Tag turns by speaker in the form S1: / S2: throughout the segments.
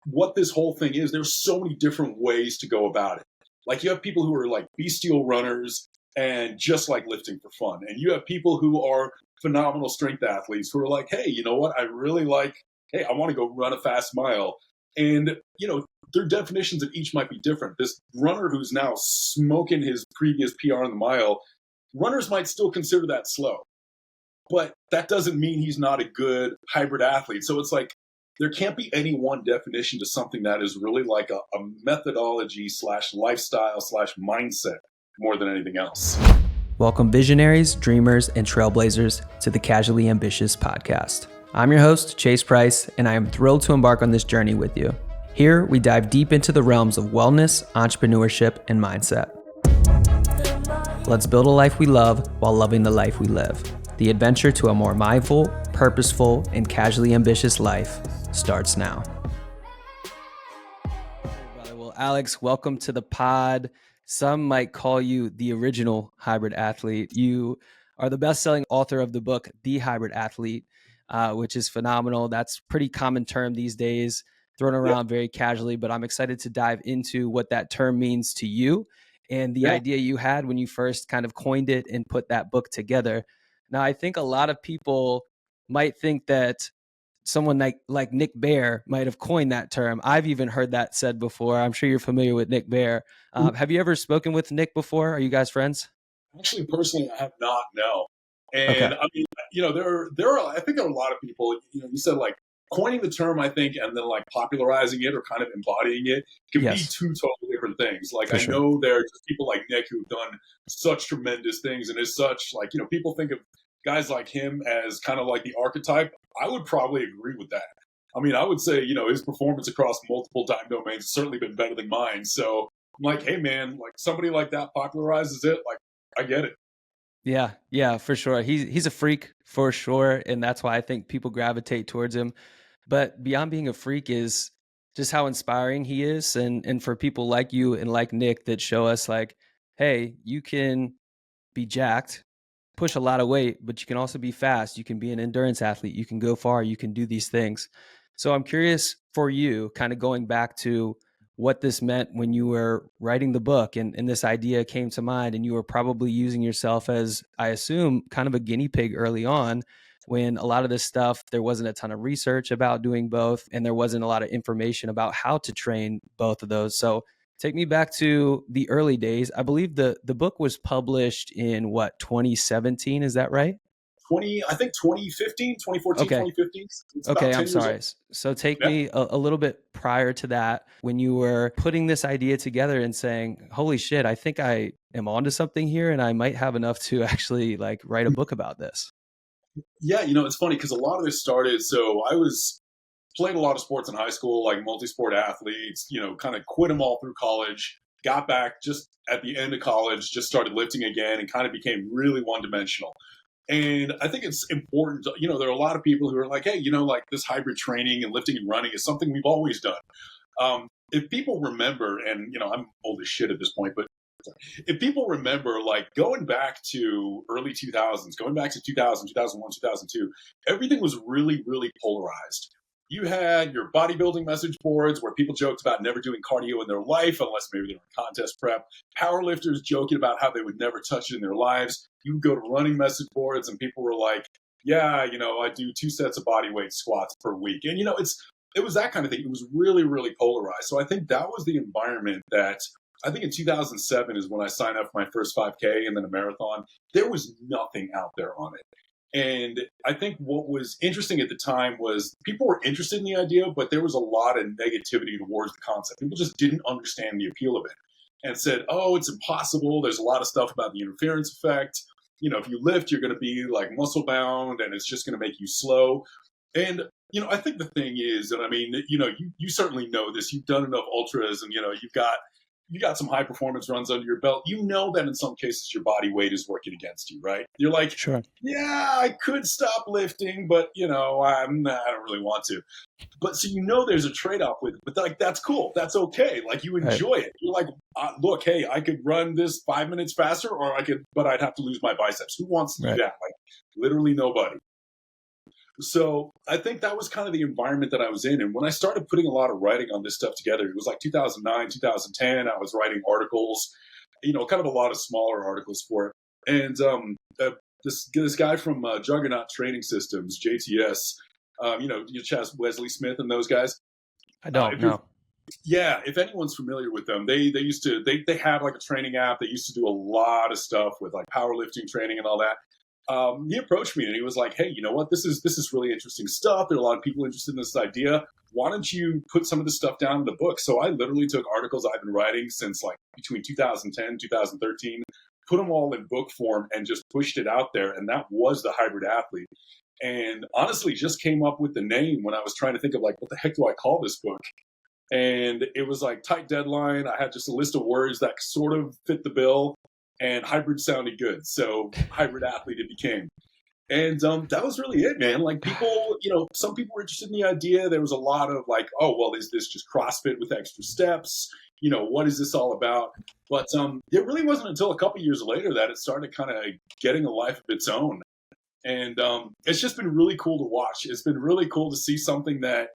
S1: what this whole thing is, there's so many different ways to go about it. Like you have people who are like bestial runners and just like lifting for fun. And you have people who are phenomenal strength athletes who are like, hey, you know what? I really like, hey, I want to go run a fast mile. And, their definitions of each might be different. This runner who's now smoking his previous PR in the mile, runners might still consider that slow. But that doesn't mean he's not a good hybrid athlete. So it's like, there can't be any one definition to something that is really like a methodology / lifestyle / mindset more than anything else.
S2: Welcome visionaries, dreamers, and trailblazers to the Casually Ambitious podcast. I'm your host, Chase Price, and I am thrilled to embark on this journey with you. Here, we dive deep into the realms of wellness, entrepreneurship, and mindset. Let's build a life we love while loving the life we live. The adventure to a more mindful, purposeful, and casually ambitious life starts now. Well, Alex, welcome to the pod. Some might call you the original hybrid athlete. You are the best-selling author of the book, The Hybrid Athlete, which is phenomenal. That's a pretty common term these days, thrown around very casually, but I'm excited to dive into what that term means to you and the idea you had when you first kind of coined it and put that book together. Now, I think a lot of people might think that someone like Nick Bare might have coined that term. I've even heard that said before. I'm sure you're familiar with Nick Bare. Have you ever spoken with Nick before? Are you guys friends?
S1: Actually, personally, I have not, no. And
S2: Okay.
S1: I mean, there are, I think there are a lot of people, you said like coining the term, I think, and then like popularizing it or kind of embodying it can be two totally different things. Like, I know there are just people like Nick who've done such tremendous things and is such like, people think of guys like him as kind of like the archetype. I would probably agree with that. I mean, I would say, his performance across multiple time domains has certainly been better than mine. So I'm like, hey man, like somebody like that popularizes it. Like, I get it.
S2: Yeah, for sure. He's a freak for sure. And that's why I think people gravitate towards him. But beyond being a freak is just how inspiring he is. And for people like you and like Nick that show us like, hey, you can be jacked, push a lot of weight, but you can also be fast. You can be an endurance athlete. You can go far. You can do these things. So I'm curious for you, kind of going back to what this meant when you were writing the book and this idea came to mind, and you were probably using yourself as, I assume, kind of a guinea pig early on when a lot of this stuff, there wasn't a ton of research about doing both, and there wasn't a lot of information about how to train both of those. So take me back to the early days. I believe the book was published in 2017. Is that right?
S1: 2015, 2014,
S2: Okay.
S1: 2015. It's about
S2: Okay,
S1: 10
S2: I'm
S1: years
S2: sorry.
S1: old.
S2: So take
S1: Yeah.
S2: me a little bit prior to that when you were putting this idea together and saying, holy shit, I think I am onto something here and I might have enough to actually like write a book about this.
S1: Yeah, it's funny because a lot of this started. So I played a lot of sports in high school, like multi-sport athletes, kind of quit them all through college, got back just at the end of college, just started lifting again and kind of became really one-dimensional. And I think it's important, there are a lot of people who are like, hey, like this hybrid training and lifting and running is something we've always done. If people remember, and, I'm old as shit at this point, but if people remember, like going back to early 2000s, going back to 2000, 2001, 2002, everything was really, really polarized. You had your bodybuilding message boards where people joked about never doing cardio in their life unless maybe they're in contest prep. Powerlifters joking about how they would never touch it in their lives. You would go to running message boards and people were like, yeah, I do 2 sets of body weight squats per week. And, it was that kind of thing. It was really, really polarized. So I think that was the environment that I think in 2007 is when I signed up for my first 5K and then a marathon. There was nothing out there on it. And I think what was interesting at the time was people were interested in the idea, but there was a lot of negativity towards the concept. People just didn't understand the appeal of it and said, oh, it's impossible. There's a lot of stuff about the interference effect. If you lift, you're going to be like muscle bound and it's just going to make you slow. And, I think the thing is, and I mean, you certainly know this, you've done enough ultras and, you got some high performance runs under your belt. You know that in some cases your body weight is working against you, right? You're like,
S2: Sure.
S1: yeah, I could stop lifting, but I don't really want to. But so there's a trade-off with it, but like that's cool, that's okay. Like you enjoy it. You're like, look, hey, I could run this 5 minutes faster, or but I'd have to lose my biceps. Who wants to do that? Like literally nobody. So I think that was kind of the environment that I was in. And when I started putting a lot of writing on this stuff together, it was like 2009, 2010. I was writing articles, kind of a lot of smaller articles for it. And this guy from Juggernaut Training Systems, JTS, you Chaz Wesley Smith and those guys.
S2: I don't
S1: If you're
S2: know.
S1: Yeah, if anyone's familiar with them, they have like a training app. They used to do a lot of stuff with like powerlifting training and all that. He approached me and he was like, "Hey, you know what? This is really interesting stuff. There are a lot of people interested in this idea. Why don't you put some of this stuff down in the book?" So I literally took articles I've been writing since like between 2010, 2013, put them all in book form and just pushed it out there. And that was the Hybrid Athlete. And honestly, just came up with the name when I was trying to think of like, what the heck do I call this book? And it was like tight deadline. I had just a list of words that sort of fit the bill, and hybrid sounded good. So Hybrid Athlete it became. And that was really it, man. Like people, some people were interested in the idea. There was a lot of like, oh, well, is this just CrossFit with extra steps? What is this all about? But it really wasn't until a couple years later that it started kind of getting a life of its own. And it's just been really cool to watch. It's been really cool to see something that,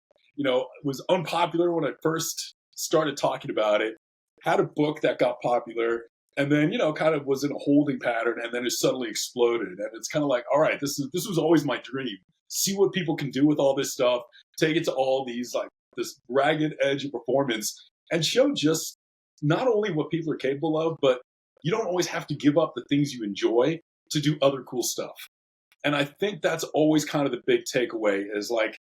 S1: was unpopular when I first started talking about it, had a book that got popular, and then, kind of was in a holding pattern, and then it suddenly exploded. And it's kind of like, all right, this was always my dream. See what people can do with all this stuff, take it to all these, like, this ragged edge of performance, and show just not only what people are capable of, but you don't always have to give up the things you enjoy to do other cool stuff. And I think that's always kind of the big takeaway is like,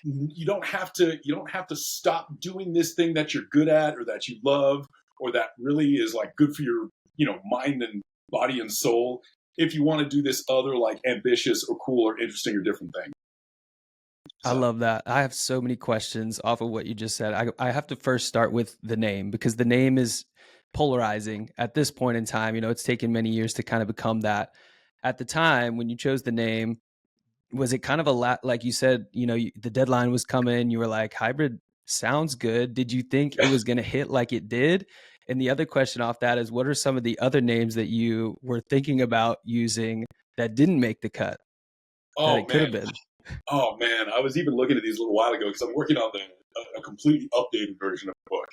S1: you don't have to stop doing this thing that you're good at or that you love or that really is like good for your, mind and body and soul if you want to do this other like ambitious or cool or interesting or different thing.
S2: I
S1: So,
S2: love that. I have so many questions off of what you just said. I have to first start with the name because the name is polarizing at this point in time. It's taken many years to kind of become that. At the time when you chose the name, was it kind of a lot like you said, the deadline was coming, you were like, hybrid sounds good. Did you think it
S1: yeah.
S2: was going to hit like it did? And the other question off that is, what are some of the other names that you were thinking about using that didn't make the cut that
S1: Oh
S2: it could
S1: man.
S2: have been?
S1: Oh man. I was even looking at these a little while ago because I'm working on a completely updated version of the book.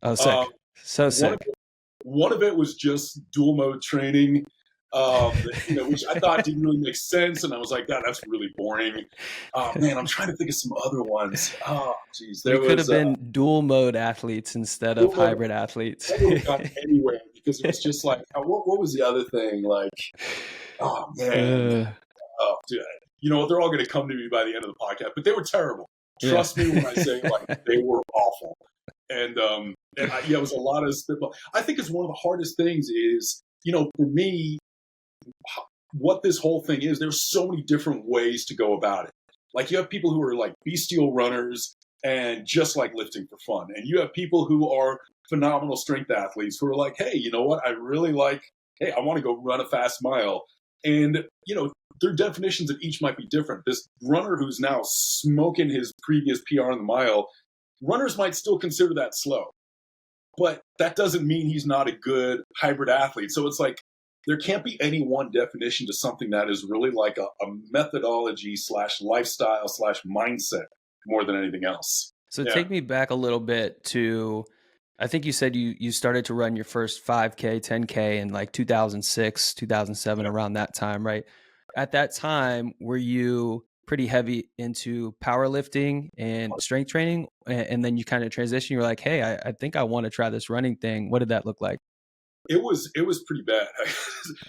S2: Oh,
S1: Um,
S2: sick. So
S1: one of
S2: sick.
S1: One of it was just dual mode training, which I thought didn't really make sense, and I was like, that's really boring. Man, I'm trying to think of some other ones. Oh, geez,
S2: We
S1: there
S2: could have
S1: was
S2: been dual mode athletes instead of
S1: dual mode.
S2: hybrid athletes.
S1: That would have gone anywhere because it was just like, what was the other thing? Like, oh man,
S2: uh,
S1: oh dude, they're all going to come to me by the end of the podcast, but they were terrible.
S2: yeah.
S1: Trust me when I say like they were awful. And it was a lot of spitball. I think it's one of the hardest things is, for me, what this whole thing is, there's so many different ways to go about it. Like you have people who are like bestial runners and just like lifting for fun. And you have people who are phenomenal strength athletes who are like, hey, you know what? I really like, hey, I want to go run a fast mile. And, their definitions of each might be different. This runner who's now smoking his previous PR in the mile, runners might still consider that slow, but that doesn't mean he's not a good hybrid athlete. So it's like there can't be any one definition to something that is really like a methodology / lifestyle / mindset more than anything else.
S2: So
S1: Yeah.
S2: take me back a little bit to, I think you said you started to run your first 5K, 10K in like 2006, 2007,
S1: Yeah.
S2: around that time, right? At that time, were you pretty heavy into powerlifting and strength training? And then you kind of transition, you're like, hey, I think I want to try this running thing. What did that look like?
S1: It was pretty bad.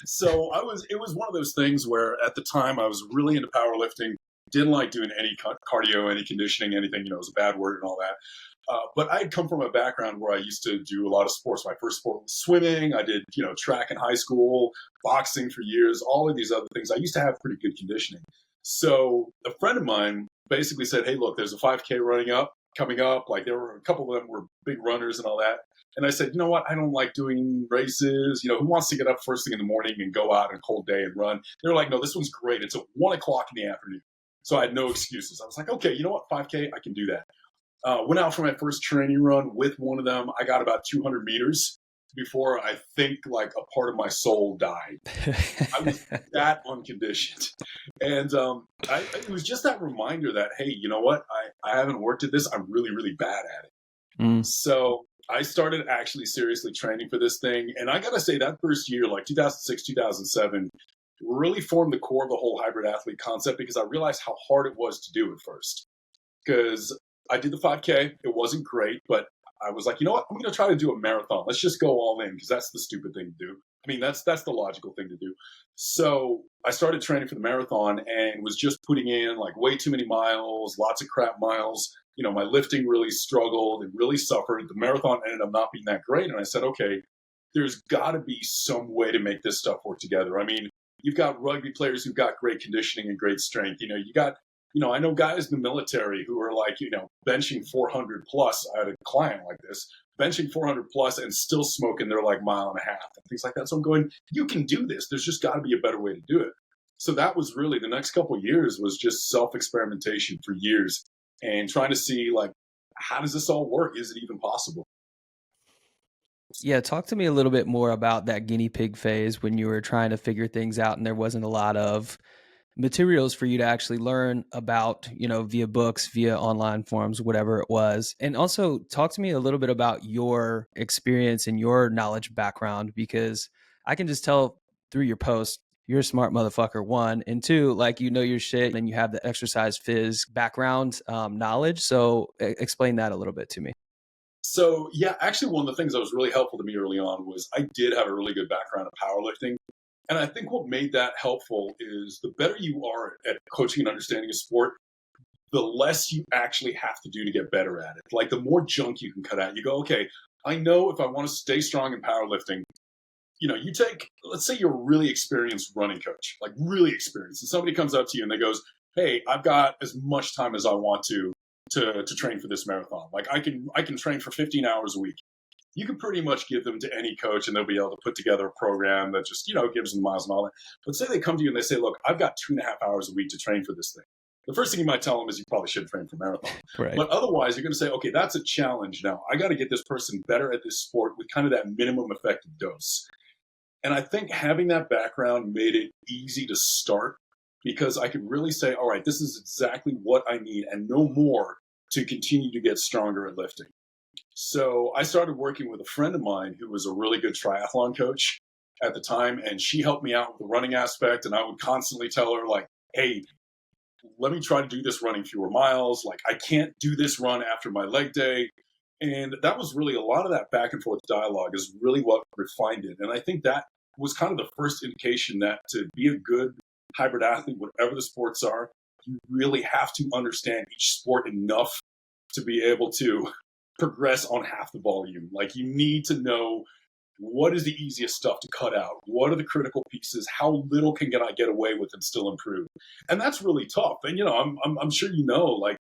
S1: So it was one of those things where at the time I was really into powerlifting, didn't like doing any cardio, any conditioning, anything, it was a bad word and all that. But I had come from a background where I used to do a lot of sports. My first sport was swimming. I did, track in high school, boxing for years, all of these other things. I used to have pretty good conditioning. So a friend of mine basically said, hey, look, there's a 5K coming up. Like there were a couple of them were big runners and all that. And I said, you know what? I don't like doing races. Who wants to get up first thing in the morning and go out on a cold day and run? They're like, no, this one's great. It's at 1:00 in the afternoon. So I had no excuses. I was like, okay, you know what? 5K, I can do that. Went out for my first training run with one of them. I got about 200 meters before I think like a part of my soul died. I was that unconditioned. And it was just that reminder that, hey, you know what? I haven't worked at this. I'm really, really bad at it.
S2: Mm.
S1: So I started actually seriously training for this thing. And I got to say, that first year, like 2006, 2007, really formed the core of the whole hybrid athlete concept because I realized how hard it was to do at first. Because I did the 5K. It wasn't great, but I was like, you know what? I'm going to try to do a marathon. Let's just go all in because that's the stupid thing to do. I mean, that's the logical thing to do. So I started training for the marathon and was just putting in like way too many miles, lots of crap miles. You know, my lifting really struggled and really suffered. The marathon ended up not being that great. And I said, okay, there's got to be some way to make this stuff work together. I mean, you've got rugby players who've got great conditioning and great strength. You know, I know guys in the military who are like, benching 400 plus. I had a client like this, benching 400 plus and still smoking their like mile and a half and things like that. So I'm going, you can do this. There's just got to be a better way to do it. So that was really the next couple of years was just self-experimentation for years and trying to see like, how does this all work? Is it even possible?
S2: Yeah, talk to me a little bit more about that guinea pig phase when you were trying to figure things out and there wasn't a lot of materials for you to actually learn about, via books, via online forums, whatever it was. And also talk to me a little bit about your experience and your knowledge background, because I can just tell through your post, you're a smart motherfucker, one, and two, like, your shit and you have the exercise phys background knowledge. So explain that a little bit to me.
S1: So yeah, actually one of the things that was really helpful to me early on was I did have a really good background in powerlifting. And I think what made that helpful is the better you are at coaching and understanding a sport, the less you actually have to do to get better at it. Like the more junk you can cut out, you go, okay, I know if I want to stay strong in powerlifting, you take, let's say you're a really experienced running coach, like really experienced, and somebody comes up to you and they goes, hey, I've got as much time as I want to train for this marathon. Like I can train for 15 hours a week. You can pretty much give them to any coach and they'll be able to put together a program that just, gives them miles and all that. But say they come to you and they say, look, I've got 2.5 hours a week to train for this thing. The first thing you might tell them is you probably should train for marathon.
S2: Right.
S1: But otherwise, you're going to say, okay, that's a challenge now. I got to get this person better at this sport with kind of that minimum effective dose. And I think having that background made it easy to start because I could really say, all right, this is exactly what I need and no more to continue to get stronger at lifting. So I started working with a friend of mine who was a really good triathlon coach at the time, and she helped me out with the running aspect. And I would constantly tell her, like, hey, let me try to do this running fewer miles. Like, I can't do this run after my leg day. And that was really a lot of that back and forth dialogue is really what refined it. And I think that was kind of the first indication that to be a good hybrid athlete, whatever the sports are, you really have to understand each sport enough to be able to progress on half the volume. Like you need to know what is the easiest stuff to cut out? What are the critical pieces? How little can I get away with and still improve? And that's really tough. And, I'm sure like,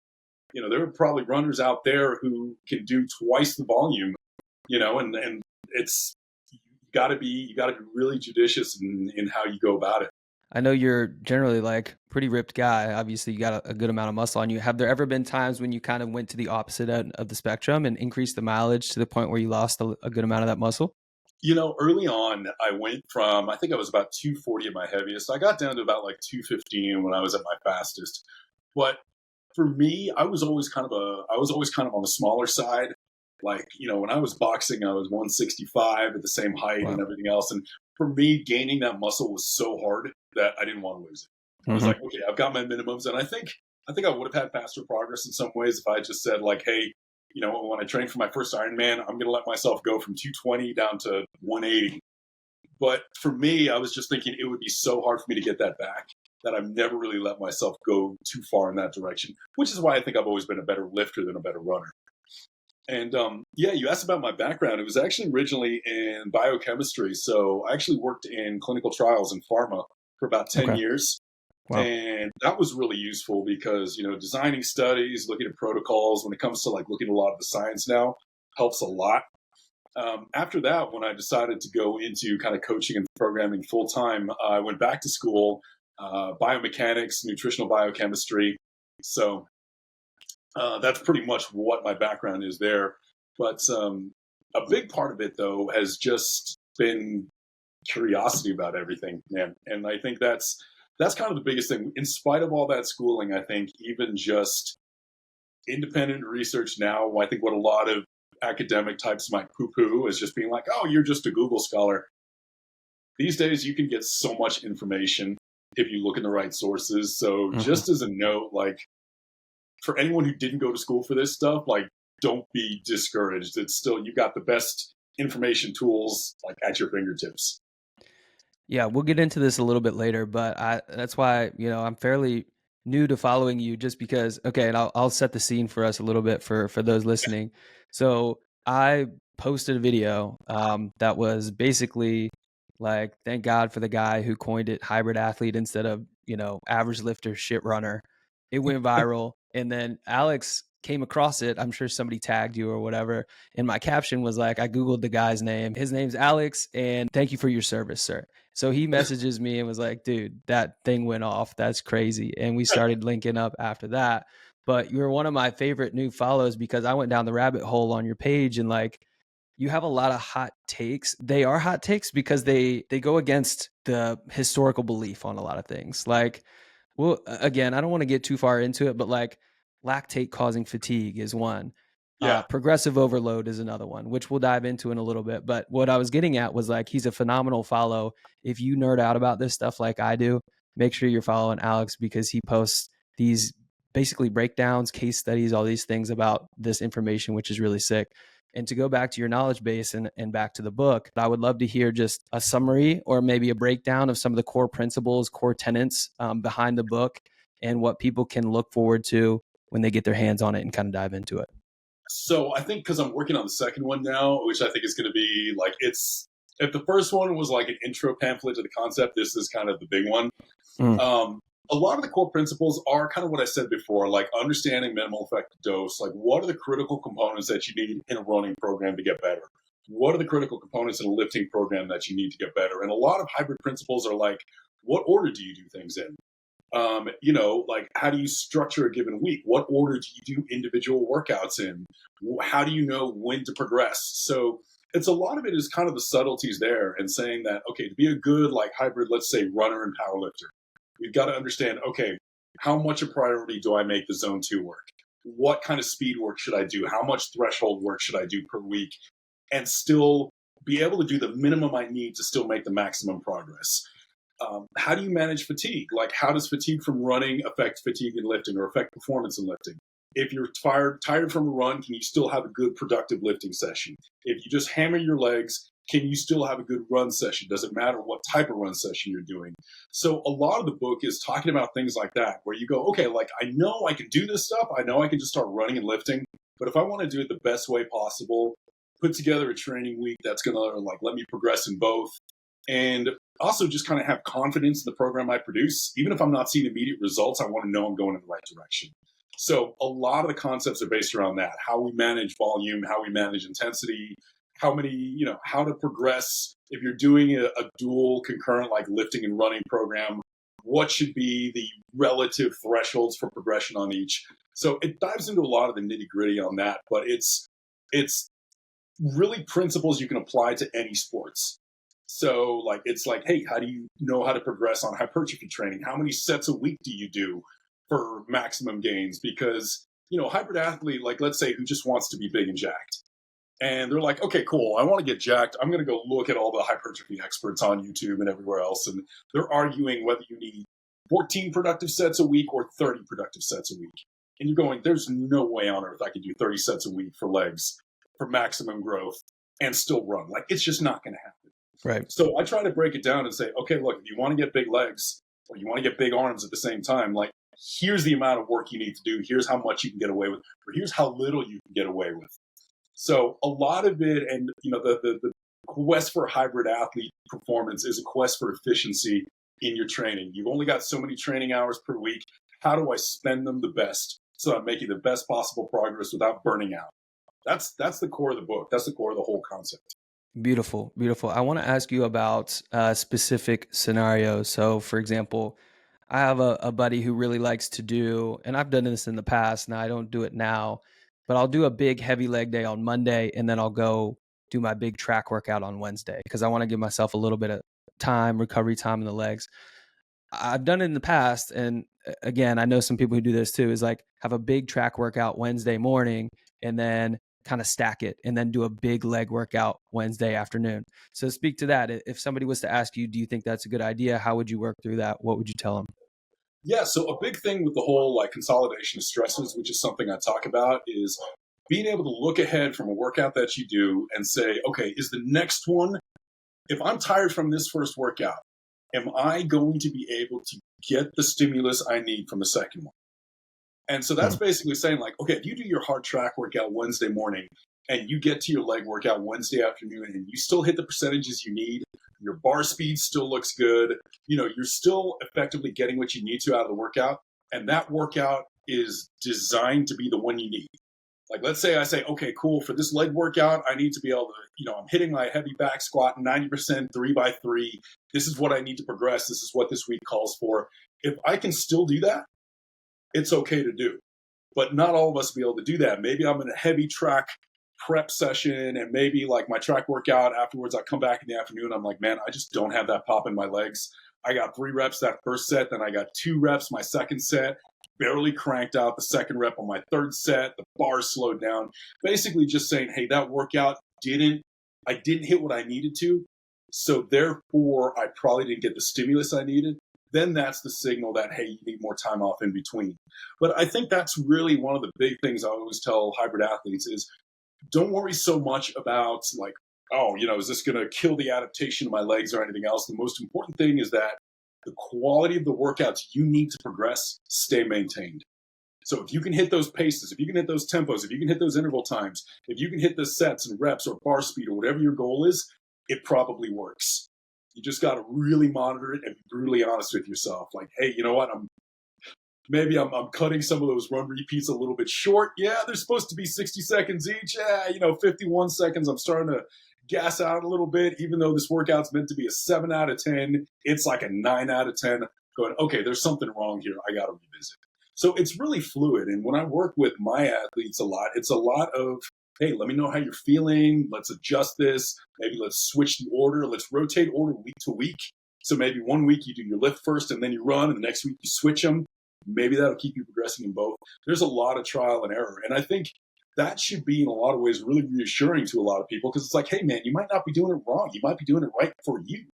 S1: there are probably runners out there who can do twice the volume, and it's, you gotta be really judicious in how you go about it.
S2: I know you're generally like pretty ripped guy. Obviously, you got a good amount of muscle on you. Have there ever been times when you kind of went to the opposite end of the spectrum and increased the mileage to the point where you lost a good amount of that muscle?
S1: Early on, I went from, I think I was about 240 at my heaviest. I got down to about like 215 when I was at my fastest. But for me, I was always kind of on the smaller side. Like, when I was boxing, I was 165 at the same height and everything else. And for me, gaining that muscle was so hard that I didn't want to lose it. I was like, okay, I've got my minimums. And I think I would have had faster progress in some ways if I just said like, hey, when I trained for my first Ironman, I'm going to let myself go from 220 down to 180. But for me, I was just thinking it would be so hard for me to get that back that I've never really let myself go too far in that direction, which is why I think I've always been a better lifter than a better runner. And you asked about my background. It was actually originally in biochemistry. So I actually worked in clinical trials in pharma for about 10 years. Wow. And that was really useful because, designing studies, looking at protocols, when it comes to like looking at a lot of the science now, helps a lot. After that, when I decided to go into kind of coaching and programming full time, I went back to school, biomechanics, nutritional biochemistry. So that's pretty much what my background is there. But a big part of it though has just been curiosity about everything, man. And I think that's kind of the biggest thing. In spite of all that schooling, I think even just independent research now, I think what a lot of academic types might poo-poo is just being like, oh, you're just a Google scholar. These days you can get so much information if you look in the right sources. So
S2: Mhm.
S1: just as a note, like for anyone who didn't go to school for this stuff, like don't be discouraged. It's still you got the best information tools like at your fingertips.
S2: Yeah, we'll get into this a little bit later, but that's why, I'm fairly new to following you just because okay, and I'll set the scene for us a little bit for those listening. So, I posted a video that was basically like thank God for the guy who coined it hybrid athlete instead of, average lifter shit runner. It went viral and then Alex came across it. I'm sure somebody tagged you or whatever. And my caption was like, I Googled the guy's name. His name's Alex, and thank you for your service, sir. So he messages me and was like, dude, that thing went off. That's crazy. And we started linking up after that. But you're one of my favorite new follows because I went down the rabbit hole on your page and like you have a lot of hot takes. They are hot takes because they go against the historical belief on a lot of things. Like, well, again, I don't want to get too far into it, but like lactate causing fatigue is one.
S1: Yeah.
S2: Progressive overload is another one, which we'll dive into in a little bit. But what I was getting at was like he's a phenomenal follow. If you nerd out about this stuff like I do, make sure you're following Alex because he posts these basically breakdowns, case studies, all these things about this information, which is really sick. And to go back to your knowledge base and back to the book, I would love to hear just a summary or maybe a breakdown of some of the core principles, core tenets behind the book and what people can look forward to when they get their hands on it and kind of dive into it.
S1: So I think because I'm working on the second one now, which I think is going to be like it's if the first one was like an intro pamphlet to the concept, this is kind of the big one.
S2: Mm,
S1: A lot of the core principles are kind of what I said before, like understanding minimal effective dose. Like, what are the critical components that you need in a running program to get better? What are the critical components in a lifting program that you need to get better? And a lot of hybrid principles are like, what order do you do things in? Like how do you structure a given week? What order do you do individual workouts in? How do you know when to progress? So it's a lot of it is kind of the subtleties there and saying that, okay, to be a good like hybrid, let's say runner and power lifter, we've got to understand, okay, how much a priority do I make the zone two work? What kind of speed work should I do? How much threshold work should I do per week? And still be able to do the minimum I need to still make the maximum progress. How do you manage fatigue? Like, how does fatigue from running affect fatigue in lifting or affect performance in lifting? If you're tired from a run, can you still have a good productive lifting session? If you just hammer your legs, can you still have a good run session? Does it matter what type of run session you're doing? So a lot of the book is talking about things like that, where you go, okay, like I know I can do this stuff. I know I can just start running and lifting, but if I want to do it the best way possible, put together a training week that's gonna like let me progress in both, and also just kind of have confidence in the program I produce. Even if I'm not seeing immediate results, I want to know I'm going in the right direction. So a lot of the concepts are based around that: how we manage volume, how we manage intensity, how many, how to progress. If you're doing a dual concurrent like lifting and running program, what should be the relative thresholds for progression on each? So it dives into a lot of the nitty gritty on that, but it's really principles you can apply to any sports. So like it's like, hey, how do you know how to progress on hypertrophy training? How many sets a week do you do for maximum gains? Because, hybrid athlete, like let's say who just wants to be big and jacked. And they're like, okay, cool. I want to get jacked. I'm going to go look at all the hypertrophy experts on YouTube and everywhere else. And they're arguing whether you need 14 productive sets a week or 30 productive sets a week. And you're going, there's no way on earth I could do 30 sets a week for legs for maximum growth and still run. Like, it's just not going to happen.
S2: right.
S1: So I try to break it down and say, okay, look, if you want to get big legs or you want to get big arms at the same time, like, here's the amount of work you need to do. Here's how much you can get away with, or here's how little you can get away with. So a lot of it, and the quest for hybrid athlete performance is a quest for efficiency in your training. You've only got so many training hours per week. How do I spend them the best so I'm making the best possible progress without burning out? That's the core of the book. That's the core of the whole concept.
S2: Beautiful, beautiful. I want to ask you about specific scenarios. So, for example, I have a buddy who really likes to do, and I've done this in the past. Now I don't do it now, but I'll do a big heavy leg day on Monday, and then I'll go. do my big track workout on Wednesday because I want to give myself a little bit of time, recovery time in the legs. I've done it in the past. And again, I know some people who do this too, is like have a big track workout Wednesday morning and then kind of stack it and then do a big leg workout Wednesday afternoon. So speak to that. If somebody was to ask you, do you think that's a good idea? How would you work through that? What would you tell them?
S1: Yeah, so a big thing with the whole like consolidation of stresses, which is something I talk about, is being able to look ahead from a workout that you do and say, okay, is the next one, if I'm tired from this first workout, am I going to be able to get the stimulus I need from the second one? And so that's
S2: Hmm.
S1: basically saying, like, okay, if you do your hard track workout Wednesday morning and you get to your leg workout Wednesday afternoon and you still hit the percentages you need, your bar speed still looks good, you're still effectively getting what you need to out of the workout. And that workout is designed to be the one you need. Like, let's say I say, okay, cool, for this leg workout, I need to be able to, I'm hitting my heavy back squat 90% 3x3. This is what I need to progress. This is what this week calls for. If I can still do that, it's okay to do. But not all of us will be able to do that. Maybe I'm in a heavy track prep session and maybe like my track workout afterwards, I come back in the afternoon. I'm like, man, I just don't have that pop in my legs. I got 3 reps that first set. Then I got 2 reps my second set, barely cranked out the second rep on my third set. The bar slowed down. Basically just saying, hey, that workout I didn't hit what I needed to. So therefore, I probably didn't get the stimulus I needed. Then that's the signal that, hey, you need more time off in between. But I think that's really one of the big things I always tell hybrid athletes is don't worry so much about like, oh, is this going to kill the adaptation of my legs or anything else? The most important thing is that the quality of the workouts you need to progress stay maintained. So if you can hit those paces, if you can hit those tempos, if you can hit those interval times, if you can hit the sets and reps or bar speed or whatever your goal is, it probably works. You just got to really monitor it and be brutally honest with yourself. Like, hey, you know what? I'm cutting some of those run repeats a little bit short. Yeah, they're supposed to be 60 seconds each. Yeah, 51 seconds. I'm starting to gas out a little bit, even though this workout's meant to be a 7 out of 10. It's like a 9 out of 10. Going, okay, there's something wrong here. I got to revisit. So it's really fluid. And when I work with my athletes a lot, it's a lot of, hey, let me know how you're feeling. Let's adjust this. Maybe let's switch the order. Let's rotate order week to week. So maybe one week you do your lift first and then you run, and the next week you switch them. Maybe that'll keep you progressing in both. There's a lot of trial and error. And I think that should be in a lot of ways really reassuring to a lot of people because it's like, hey, man, you might not be doing it wrong. You might be doing it right for you.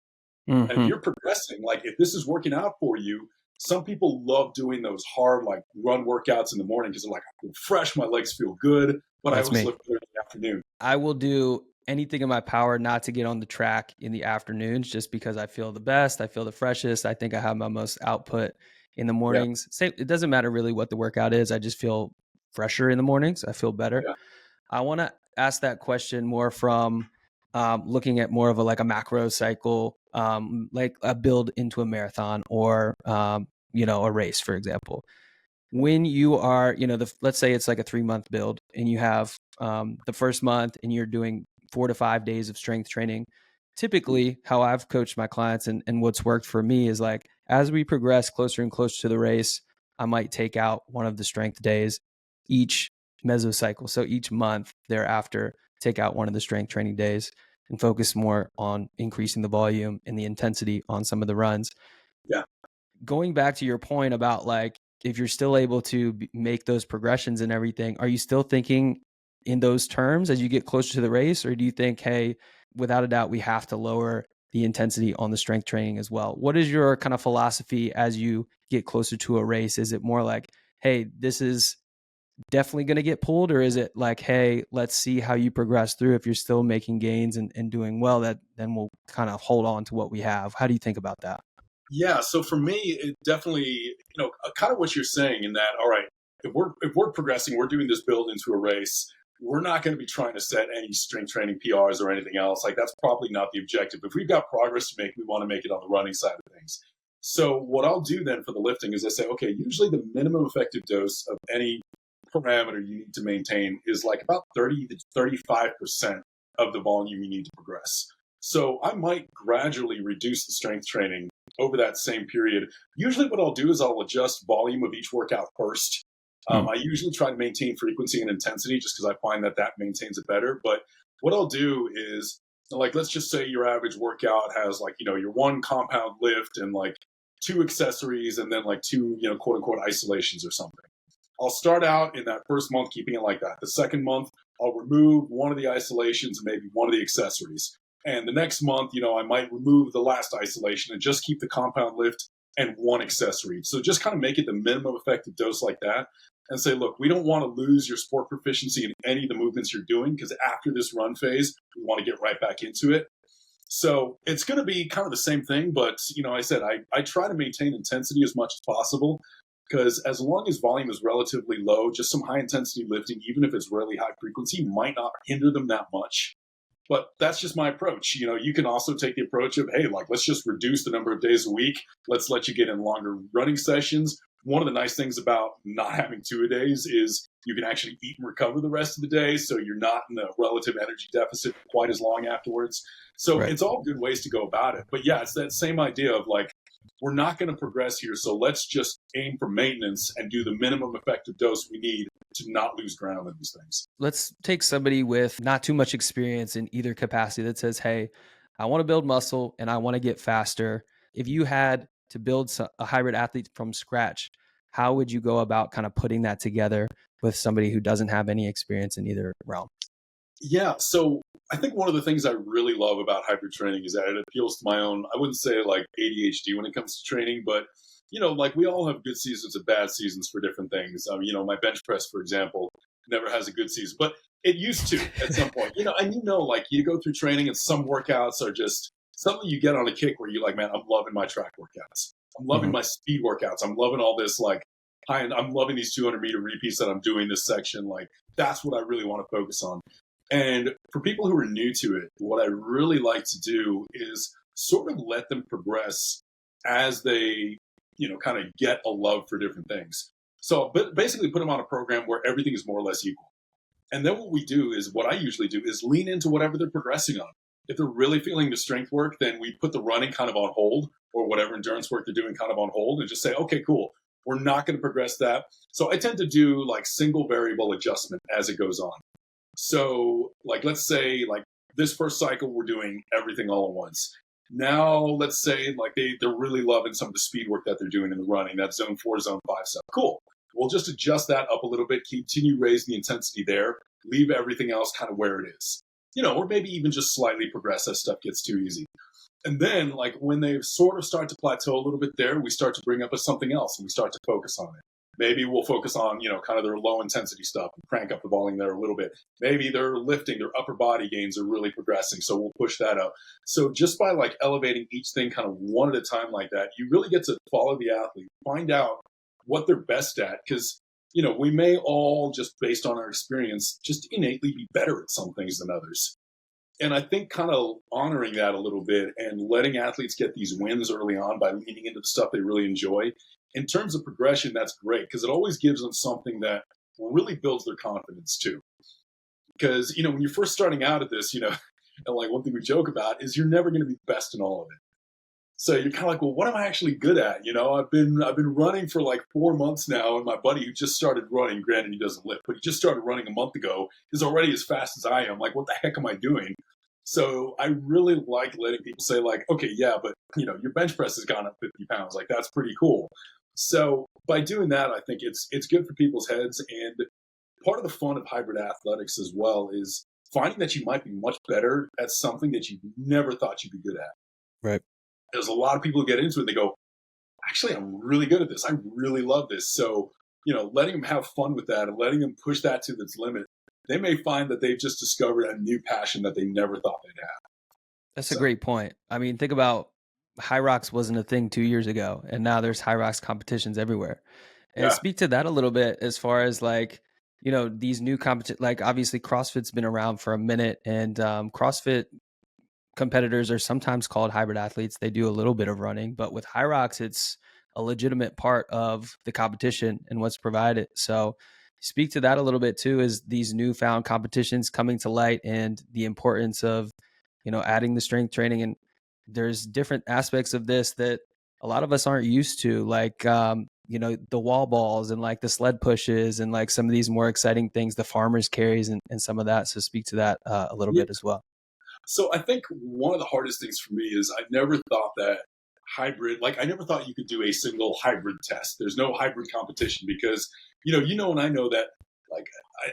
S1: And if
S2: Mm-hmm.
S1: you're progressing, like if this is working out for you, some people love doing those hard like run workouts in the morning because they're like, I feel fresh, my legs feel good, but I
S2: That's
S1: always
S2: me.
S1: look good in the afternoon.
S2: I will do anything in my power not to get on the track in the afternoons just because I feel the best. I feel the freshest. I think I have my most output in the
S1: Yeah,
S2: mornings. Same, it doesn't matter really what the workout is. I just feel fresher in the mornings. I feel better.
S1: yeah.
S2: I want to ask that question more from looking at more of a macro cycle, like a build into a marathon or a race, for example. When you are, let's say it's like a 3-month build and you have the first month and you're doing 4 to 5 days of strength training. Typically, how I've coached my clients and what's worked for me is like as we progress closer and closer to the race, I might take out one of the strength days each mesocycle. So each month thereafter, take out one of the strength training days and focus more on increasing the volume and the intensity on some of the runs.
S1: Yeah.
S2: Going back to your point about like if you're still able to make those progressions and everything, are you still thinking in those terms as you get closer to the race, or do you think, hey, without a doubt, we have to lower the intensity on the strength training as well? What is your kind of philosophy as you get closer to a race? Is it more like, hey, this is definitely going to get pulled, or is it like, hey, let's see how you progress through? If you're still making gains and doing well, that then we'll kind of hold on to what we have. How do you think about that?
S1: Yeah, so for me, it definitely, kind of what you're saying in that, all right, if we're progressing, we're doing this build into a race, we're not going to be trying to set any strength training PRs or anything else. Like that's probably not the objective. If we've got progress to make, we want to make it on the running side of things. So what I'll do then for the lifting is I say, okay, usually the minimum effective dose of any parameter you need to maintain is like about 30 to 35% of the volume you need to progress. So I might gradually reduce the strength training over that same period. Usually what I'll do is I'll adjust volume of each workout first.
S2: Hmm.
S1: I usually try to maintain frequency and intensity just because I find that maintains it better. But what I'll do is, like, let's just say your average workout has like, your one compound lift and like two accessories and then like two, quote unquote isolations or something. I'll start out in that first month keeping it like that. The second month, I'll remove one of the isolations and maybe one of the accessories. And the next month, I might remove the last isolation and just keep the compound lift and one accessory. So just kind of make it the minimum effective dose like that and say, look, we don't want to lose your sport proficiency in any of the movements you're doing because after this run phase, we want to get right back into it. So it's going to be kind of the same thing, but I said I try to maintain intensity as much as possible because as long as volume is relatively low, just some high intensity lifting, even if it's really high frequency, might not hinder them that much. But that's just my approach. You can also take the approach of, hey, like, let's just reduce the number of days a week. Let's let you get in longer running sessions. One of the nice things about not having 2-a-days is you can actually eat and recover the rest of the day. So you're not in a relative energy deficit quite as long afterwards. So
S2: Right.
S1: It's all good ways to go about it. But yeah, it's that same idea of like, we're not going to progress here. So let's just aim for maintenance and do the minimum effective dose we need to not lose ground in these things.
S2: Let's take somebody with not too much experience in either capacity that says, hey, I want to build muscle and I want to get faster. If you had to build a hybrid athlete from scratch, how would you go about kind of putting that together with somebody who doesn't have any experience in either realm?
S1: Yeah, so I think one of the things I really love about hybrid training is that it appeals to my own, I wouldn't say like ADHD when it comes to training, but like we all have good seasons and bad seasons for different things. My bench press, for example, never has a good season, but it used to at some point, and like you go through training and some workouts are just something you get on a kick where you're like, man, I'm loving my track workouts. I'm loving
S2: Mhm.
S1: my speed workouts. I'm loving all this like I'm loving these 200-meter repeats that I'm doing this section. Like that's what I really want to focus on. And for people who are new to it, what I really like to do is sort of let them progress as they, kind of get a love for different things. So basically put them on a program where everything is more or less equal. And then what I usually do is lean into whatever they're progressing on. If they're really feeling the strength work, then we put the running kind of on hold or whatever endurance work they're doing kind of on hold and just say, okay, cool. We're not going to progress that. So I tend to do like single variable adjustment as it goes on. So, like, let's say, like, this first cycle, we're doing everything all at once. Now, let's say, like, they're really loving some of the speed work that they're doing in the running, that zone 4, zone 5 stuff. Cool. We'll just adjust that up a little bit, continue raising the intensity there, leave everything else kind of where it is. Or maybe even just slightly progress as stuff gets too easy. And then, like, when they sort of start to plateau a little bit there, we start to bring up something else and we start to focus on it. Maybe we'll focus on, kind of their low intensity stuff and crank up the volume there a little bit. Maybe they're lifting, their upper body gains are really progressing. So we'll push that up. So just by like elevating each thing kind of one at a time like that, you really get to follow the athlete, find out what they're best at. Because, we may all just based on our experience, just innately be better at some things than others. And I think kind of honoring that a little bit and letting athletes get these wins early on by leaning into the stuff they really enjoy. In terms of progression, that's great because it always gives them something that really builds their confidence too. Because, when you're first starting out at this, and like one thing we joke about is you're never going to be best in all of it. So you're kind of like, well, what am I actually good at? I've been running for like 4 months now, and my buddy who just started running, granted he doesn't lift, but he just started running a month ago, is already as fast as I am. Like, what the heck am I doing? So I really like letting people say like, okay, yeah, but your bench press has gone up 50 pounds. Like that's pretty cool. So by doing that, I think it's good for people's heads. And part of the fun of hybrid athletics as well is finding that you might be much better at something that you never thought you'd be good at.
S2: Right.
S1: There's a lot of people who get into it and they go, actually, I'm really good at this. I really love this. So, letting them have fun with that and letting them push that to its limit, they may find that they've just discovered a new passion that they never thought they'd have.
S2: That's a great point. I mean, think about Hyrox wasn't a thing 2 years ago, and now there's Hyrox competitions everywhere. And
S1: Yeah.
S2: speak to that a little bit as far as like, these new competition, like obviously CrossFit's been around for a minute, and CrossFit competitors are sometimes called hybrid athletes. They do a little bit of running, but with Hyrox, it's a legitimate part of the competition and what's provided. So speak to that a little bit too, is these newfound competitions coming to light and the importance of, adding the strength training. And there's different aspects of this that a lot of us aren't used to. Like, the wall balls and like the sled pushes and like some of these more exciting things, the farmers carries and some of that. So speak to that a little
S1: Yeah.
S2: bit as well.
S1: So I think one of the hardest things for me is I never thought that hybrid, like I never thought you could do a single hybrid test. There's no hybrid competition because, and I know that, like,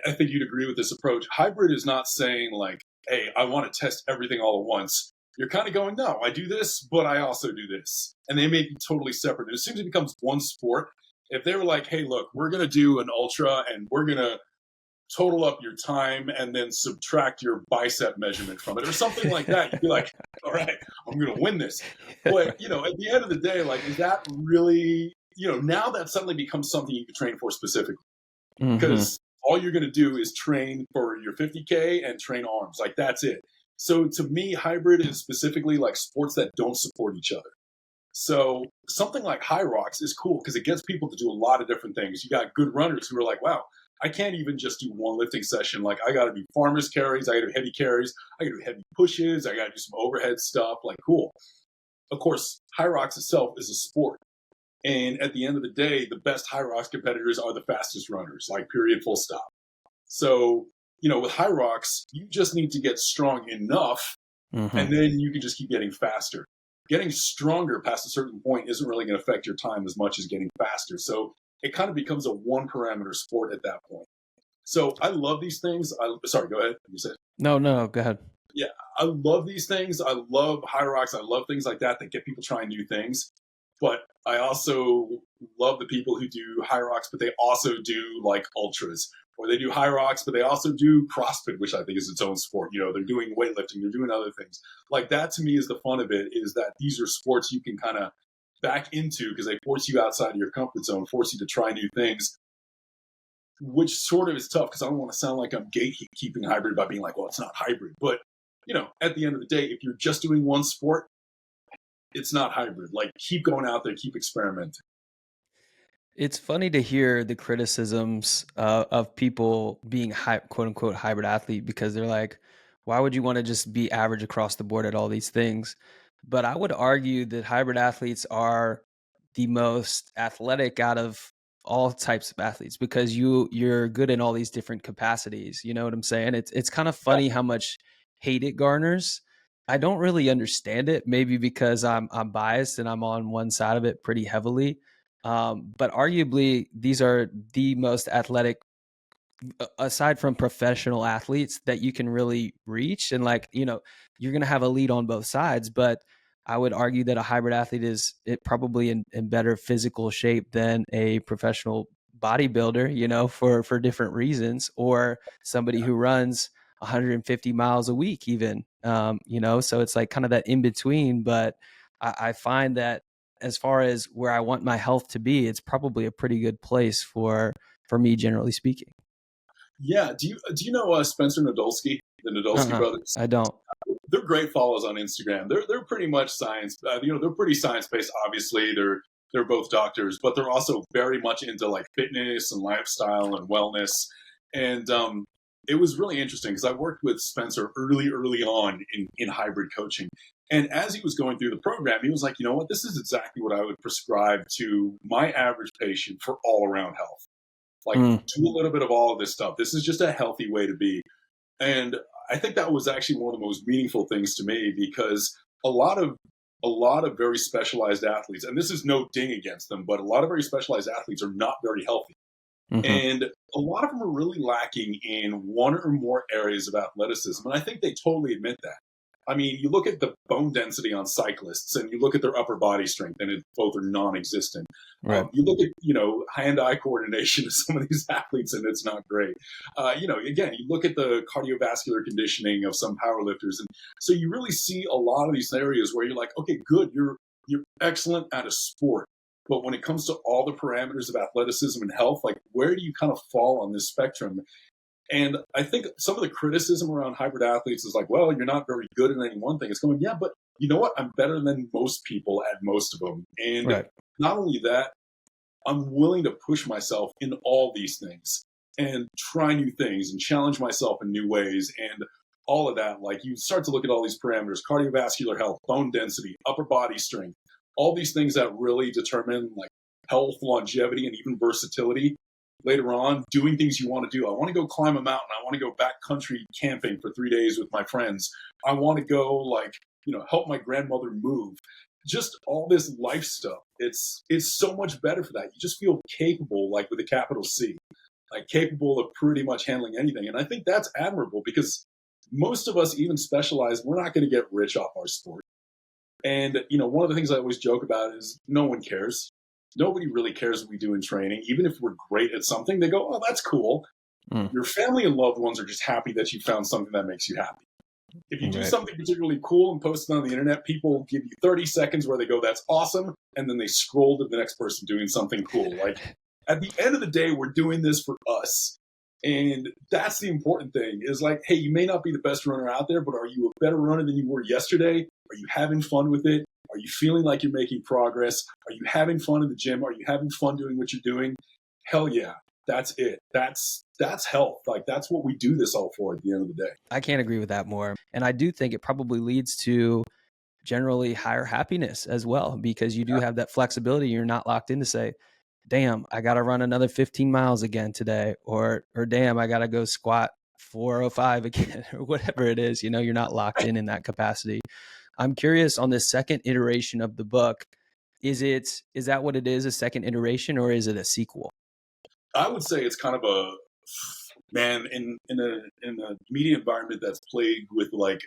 S1: I think you'd agree with this approach. Hybrid is not saying like, hey, I want to test everything all at once. You're kind of going, no, I do this, but I also do this. And they may be totally separate. And as soon as it becomes one sport, if they were like, hey, look, we're going to do an ultra and we're going to total up your time and then subtract your bicep measurement from it or something like that, you'd be like, all right, I'm going to win this. But, at the end of the day, like, is that really, now that suddenly becomes something you can train for specifically because all you're going to do is train for your 50K and train arms. Like, that's it. So to me, hybrid is specifically like sports that don't support each other. So something like Hyrox is cool because it gets people to do a lot of different things. You got good runners who are like, wow, I can't even just do one lifting session. Like, I got to do farmers carries, I got to do heavy carries, I got to do heavy pushes, I got to do some overhead stuff. Like, cool. Of course, Hyrox itself is a sport. And at the end of the day, the best Hyrox competitors are the fastest runners, like, period, full stop. So, with Hyrox, you just need to get strong enough, and then you can just keep getting faster. Getting stronger past a certain point isn't really going to affect your time as much as getting faster. So it kind of becomes a one parameter sport at that point. So I love these things. Sorry, go ahead. You said.
S2: No, go ahead.
S1: Yeah, I love these things. I love Hyrox. I love things like that get people trying new things. But I also love the people who do Hyrox, but they also do like ultras, or they do Hyrox, but they also do CrossFit, which I think is its own sport. They're doing weightlifting, they're doing other things. Like, that to me is the fun of it, is that these are sports you can kind of back into because they force you outside of your comfort zone, force you to try new things, which sort of is tough because I don't want to sound like I'm gatekeeping hybrid by being like, well, it's not hybrid. But, at the end of the day, if you're just doing one sport, it's not hybrid. Like, keep going out there, keep experimenting.
S2: It's funny to hear the criticisms of people being quote unquote hybrid athlete because they're like, why would you want to just be average across the board at all these things? But I would argue that hybrid athletes are the most athletic out of all types of athletes because you're good in all these different capacities. You know what I'm saying? It's kind of funny how much hate it garners. I don't really understand it, maybe because I'm biased and I'm on one side of it pretty heavily. But arguably, these are the most athletic, aside from professional athletes, that you can really reach. And like, you're going to have a lead on both sides. But I would argue that a hybrid athlete is probably in better physical shape than a professional bodybuilder, for different reasons, or somebody who runs 150 miles a week even, so it's like kind of that in between. But I find that as far as where I want my health to be, it's probably a pretty good place for me, generally speaking.
S1: Yeah. Do you know Spencer Nadolski, the Nadolski brothers?
S2: I don't.
S1: They're great follows on Instagram. They're pretty much science. They're pretty science based. Obviously, they're both doctors, but they're also very much into like fitness and lifestyle and wellness. And it was really interesting because I worked with Spencer early on in hybrid coaching. And as he was going through the program, he was like, you know what, this is exactly what I would prescribe to my average patient for all around health. Like, do a little bit of all of this stuff. This is just a healthy way to be. And I think that was actually one of the most meaningful things to me because a lot of very specialized athletes, and this is no ding against them, but a lot of very specialized athletes are not very healthy. And a lot of them are really lacking in one or more areas of athleticism. And I think they totally admit that. I mean, you look at the bone density on cyclists and you look at their upper body strength and both are non-existent.
S2: Right.
S1: You look at, hand-eye coordination of some of these athletes and it's not great. Again, you look at the cardiovascular conditioning of some powerlifters. And so you really see a lot of these areas where you're like, okay, good. You're excellent at a sport. But when it comes to all the parameters of athleticism and health, like, where do you kind of fall on this spectrum? And I think some of the criticism around hybrid athletes is like, well, you're not very good at any one thing. It's going, yeah, but you know what? I'm better than most people at most of them. And not only that, I'm willing to push myself in all these things and try new things and challenge myself in new ways and all of that. Like, you start to look at all these parameters: cardiovascular health, bone density, upper body strength, all these things that really determine like health, longevity, and even versatility later on, doing things you want to do. I want to go climb a mountain. I want to go backcountry camping for 3 days with my friends. I want to go help my grandmother move. Just all this life stuff. It's so much better for that. You just feel capable, like with a capital C, like capable of pretty much handling anything. And I think that's admirable because most of us, even specialized, we're not going to get rich off our sport. And, one of the things I always joke about is no one cares. Nobody really cares what we do in training. Even if we're great at something, they go, oh, that's cool. Your family and loved ones are just happy that you found something that makes you happy. If you do something particularly cool and post it on the internet, people give you 30 seconds where they go, that's awesome. And then they scroll to the next person doing something cool. Like at the end of the day, we're doing this for us. And that's the important thing is like, hey, you may not be the best runner out there, but are you a better runner than you were yesterday? Are you having fun with it? Are you feeling like you're making progress? Are you having fun in the gym? Are you having fun doing what you're doing? Hell yeah. That's it. That's health. Like that's what we do this all for at the end of the day.
S2: I can't agree with that more. And I do think it probably leads to generally higher happiness as well, because you do have that flexibility. You're not locked in to say, damn, I got to run another 15 miles again today, or damn, I got to go squat 405 again, or whatever it is. You're not locked in that capacity. I'm curious on this second iteration of the book. Is that what it is, a second iteration, or is it a sequel?
S1: I would say it's kind of in a media environment that's plagued with like,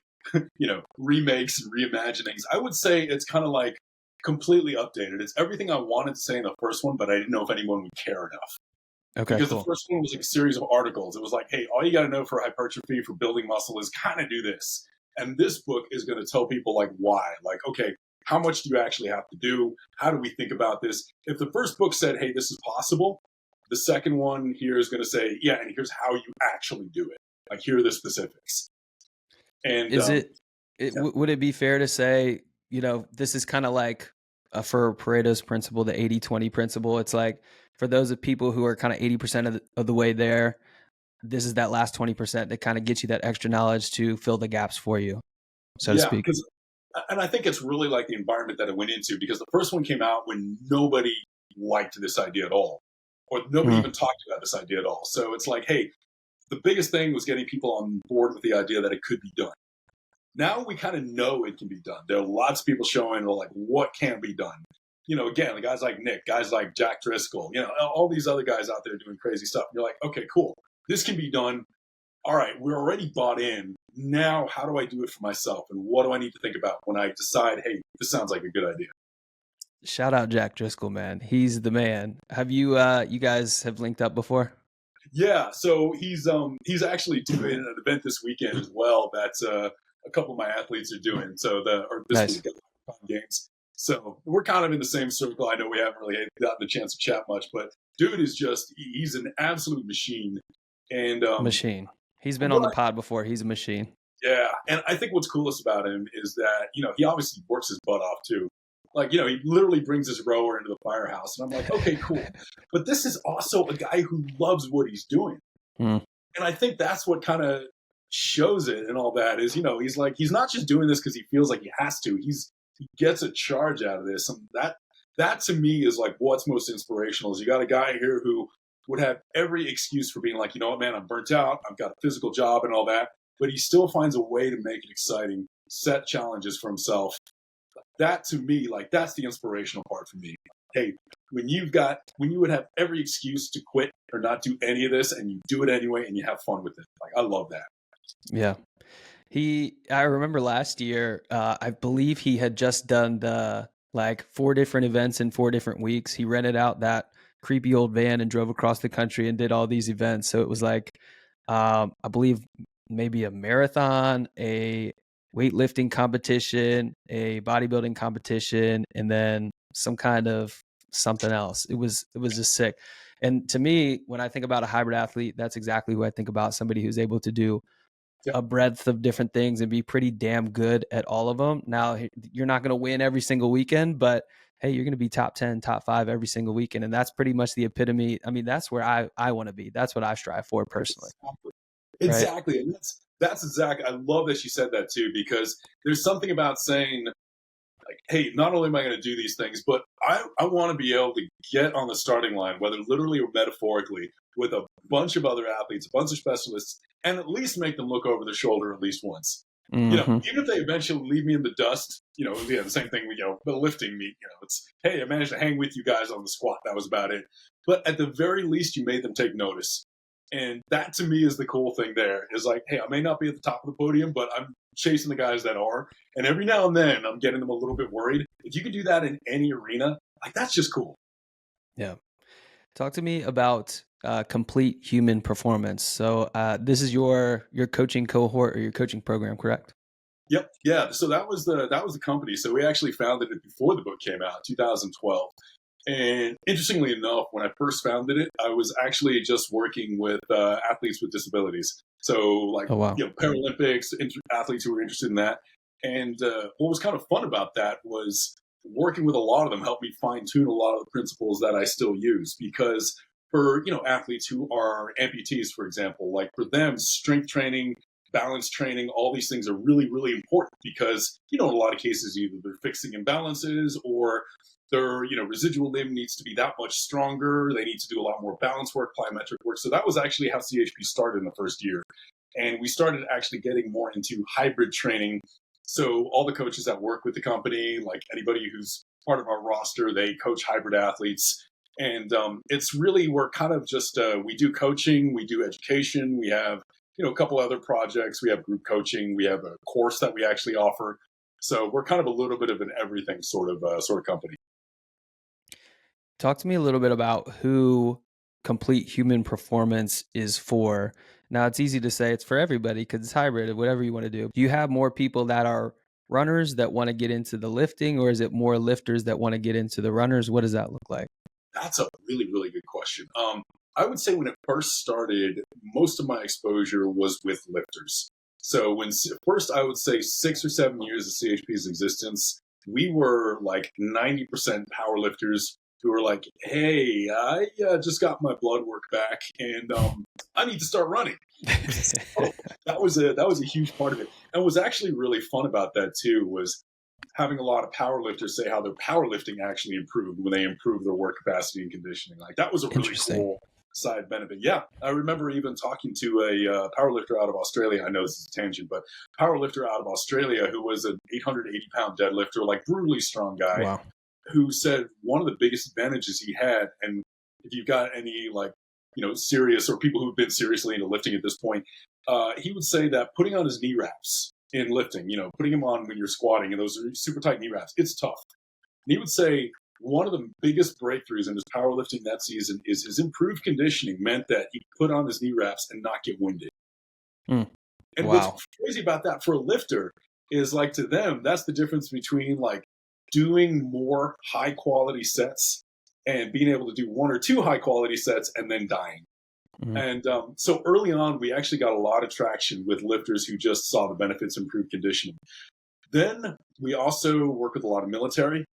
S1: remakes and reimaginings. I would say it's kind of like completely updated. It's everything I wanted to say in the first one, but I didn't know if anyone would care enough.
S2: Okay,
S1: because
S2: cool.
S1: The first one was like a series of articles. It was like, hey, all you got to know for hypertrophy, for building muscle is kind of do this. And this book is going to tell people like why, like, okay, how much do you actually have to do? How do we think about this? If the first book said, hey, this is possible, the second one here is going to say, yeah, and here's how you actually do it. Like, here are the specifics. And
S2: would it be fair to say, this is kind of like for Pareto's principle, the 80-20 principle. It's like for those of people who are kind of 80% of the way there, this is that last 20% that kind of gets you that extra knowledge to fill the gaps for you, so to speak.
S1: And I think it's really like the environment that it went into, because the first one came out when nobody liked this idea at all, or nobody even talked about this idea at all. So it's like, hey, the biggest thing was getting people on board with the idea that it could be done. Now we kind of know it can be done. There are lots of people showing like what can be done. Again, the guys like Nick, guys like Jack Driscoll, all these other guys out there doing crazy stuff. You're like, okay, cool. This can be done. All right, we're already bought in. Now, how do I do it for myself? And what do I need to think about when I decide, hey, this sounds like a good idea?
S2: Shout out Jack Driscoll, man. He's the man. Have you guys have linked up before?
S1: Yeah, so he's actually doing an event this weekend as well that a couple of my athletes are doing. So this week at the games. So we're kind of in the same circle. I know we haven't really gotten the chance to chat much, but dude is he's an absolute machine. And
S2: machine. He's been on the pod before. He's a machine.
S1: Yeah, and I think what's coolest about him is that he obviously works his butt off too. Like, he literally brings his rower into the firehouse. And I'm like, okay, cool. But this is also a guy who loves what he's doing. And I think that's what kind of shows it and all that is, he's not just doing this because he feels like he has to. He gets a charge out of this. And that to me is like what's most inspirational is you got a guy here who would have every excuse for being like, you know what, man, I'm burnt out. I've got a physical job and all that. But he still finds a way to make it exciting, set challenges for himself. That to me, like that's the inspirational part for me. Hey, when you would have every excuse to quit or not do any of this and you do it anyway and you have fun with it. Like, I love that.
S2: Yeah. I remember last year, I believe he had just done the 4 different events in 4 different weeks. He rented out that creepy old van and drove across the country and did all these events. So it was like, I believe maybe a marathon, a weightlifting competition, a bodybuilding competition, and then some kind of something else. It was just sick. And to me, when I think about a hybrid athlete, that's exactly who I think about, somebody who's able to do a breadth of different things and be pretty damn good at all of them. Now, you're not going to win every single weekend, but hey, you're going to be top 10, top 5 every single weekend. And that's pretty much the epitome. I mean, that's where I want to be. That's what I strive for personally.
S1: Exactly. Right? And that's exactly, I love that you said that too, because there's something about saying like, hey, not only am I going to do these things, but I want to be able to get on the starting line, whether literally or metaphorically, with a bunch of other athletes, a bunch of specialists, and at least make them look over their shoulder at least once.
S2: Hmm.
S1: Even if they eventually leave me in the dust, the same thing with, the lifting meet, it's, hey, I managed to hang with you guys on the squat. That was about it. But at the very least, you made them take notice. And that to me is the cool thing there is like, hey, I may not be at the top of the podium, but I'm chasing the guys that are. And every now and then I'm getting them a little bit worried. If you could do that in any arena, like that's just cool.
S2: Yeah. Talk to me about complete human performance. So this is your coaching cohort or your coaching program, correct?
S1: Yep. Yeah. So that was the company. So we actually founded it before the book came out, 2012. And interestingly enough, when I first founded it, I was actually just working with athletes with disabilities. So like,
S2: Oh wow.
S1: Paralympics, athletes who were interested in that. And what was kind of fun about that was working with a lot of them helped me fine tune a lot of the principles that I still use. Because for, athletes who are amputees, for example, like for them, strength training, balance training, all these things are really, really important because, in a lot of cases, either they're fixing imbalances or their, residual limb needs to be that much stronger. They need to do a lot more balance work, plyometric work. So that was actually how CHP started in the first year. And we started actually getting more into hybrid training. So all the coaches that work with the company, like anybody who's part of our roster, they coach hybrid athletes. And it's really, we're kind of just, we do coaching, we do education, we have, a couple other projects, we have group coaching, we have a course that we actually offer. So we're kind of a little bit of an everything sort of company.
S2: Talk to me a little bit about who complete human performance is for. Now, it's easy to say it's for everybody because it's hybrid, whatever you want to do. Do you have more people that are runners that want to get into the lifting, or is it more lifters that want to get into the runners? What does that look like?
S1: That's a really, really good question. I would say when it first started, most of my exposure was with lifters. So first, I would say 6 or 7 years of CHP's existence, we were like 90% power lifters who were like, "Hey, I just got my blood work back, and I need to start running." So that was a huge part of it, and what was actually really fun about that too was having a lot of power lifters say how their powerlifting actually improved when they improved their work capacity and conditioning. Like that was a really
S2: Interesting.
S1: cool side benefit. Yeah, I remember even talking to a power lifter out of Australia. I know this is a tangent, but power lifter out of Australia who was an 880-pound deadlifter, like brutally strong guy,
S2: Wow.
S1: who said one of the biggest advantages he had, and if you've got any like serious or people who've been seriously into lifting at this point, he would say that putting on his knee wraps in lifting, putting them on when you're squatting, and those are super tight knee wraps, it's tough. And he would say one of the biggest breakthroughs in his powerlifting that season is his improved conditioning meant that he could put on his knee wraps and not get winded.
S2: Mm.
S1: And what's
S2: Wow.
S1: crazy about that for a lifter is like to them, that's the difference between like doing more high quality sets and being able to do one or two high quality sets and then dying.
S2: Mhm.
S1: And so early on, we actually got a lot of traction with lifters who just saw the benefits of improved conditioning. Then we also work with a lot of military.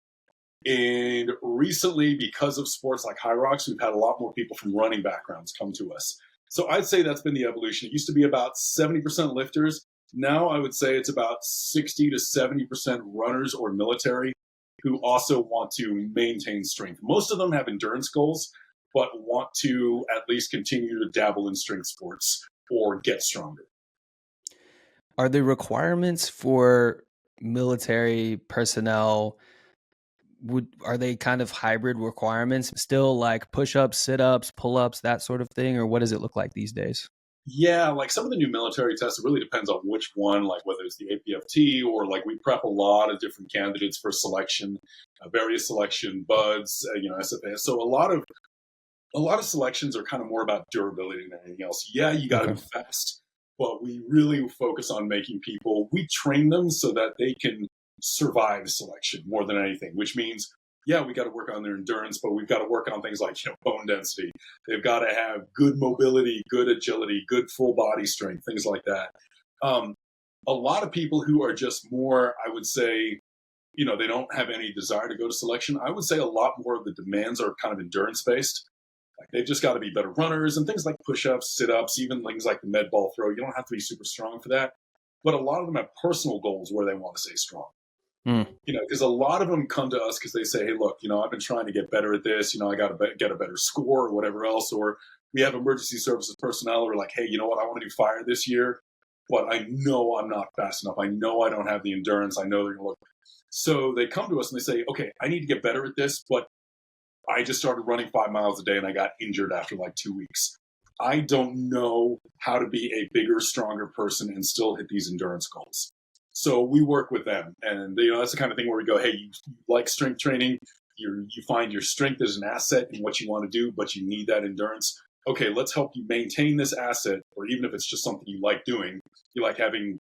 S1: And recently, because of sports like Hyrox, we've had a lot more people from running backgrounds come to us. So I'd say that's been the evolution. It used to be about 70% lifters. Now I would say it's about 60 to 70% runners or military who also want to maintain strength. Most of them have endurance goals, but want to at least continue to dabble in strength sports or get stronger.
S2: Are the requirements for military personnel would are they kind of hybrid requirements? Still like push-ups, sit-ups, pull-ups, that sort of thing, or what does it look like these days?
S1: Yeah, like some of the new military tests, it really depends on which one, like whether it's the APFT or like we prep a lot of different candidates for selection, various selection, buds, SFA. So a lot of selections are kind of more about durability than anything else. Yeah, you got to
S2: Okay.
S1: be fast, but we really focus on making people, we train them so that they can survive selection more than anything, which means, yeah, we got to work on their endurance, but we've got to work on things like, bone density. They've got to have good mobility, good agility, good full body strength, things like that. Um, a lot of people who are just more, I would say, they don't have any desire to go to selection. I would say a lot more of the demands are kind of endurance based. Like they've just got to be better runners and things like push-ups, sit-ups, even things like the med ball throw. You don't have to be super strong for that. But a lot of them have personal goals where they want to stay strong.
S2: Mm.
S1: Because a lot of them come to us because they say, hey, look, I've been trying to get better at this. I got to get a better score or whatever else. Or we have emergency services personnel who are like, hey, you know what? I want to do fire this year, but I know I'm not fast enough. I know I don't have the endurance. I know they're going to look. So they come to us and they say, okay, I need to get better at this, but I just started running 5 miles a day and I got injured after like 2 weeks. I don't know how to be a bigger, stronger person and still hit these endurance goals. So we work with them, and that's the kind of thing where we go, hey, you like strength training, you find your strength is an asset in what you want to do, but you need that endurance. Okay, let's help you maintain this asset, or even if it's just something you like doing, you like having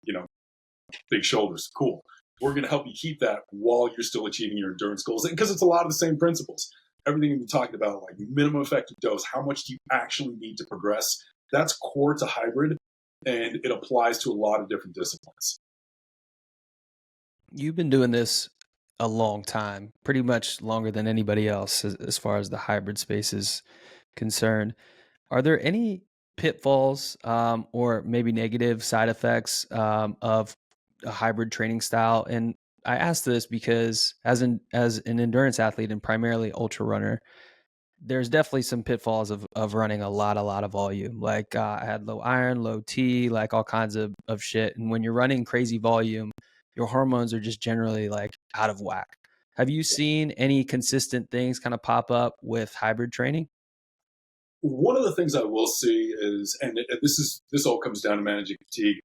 S1: big shoulders, cool. We're going to help you keep that while you're still achieving your endurance goals, because it's a lot of the same principles. Everything we talked about, like minimum effective dose, how much do you actually need to progress? That's core to hybrid, and it applies to a lot of different disciplines.
S2: You've been doing this a long time, pretty much longer than anybody else as far as the hybrid space is concerned. Are there any pitfalls or maybe negative side effects of a hybrid training style? And I ask this because as an endurance athlete and primarily ultra runner, there's definitely some pitfalls of running a lot of volume. Like I had low iron, low T, like all kinds of shit. And when you're running crazy volume, your hormones are just generally like out of whack. Have you seen any consistent things kind of pop up with hybrid training?
S1: One of the things I will see is, and this all comes down to managing fatigue.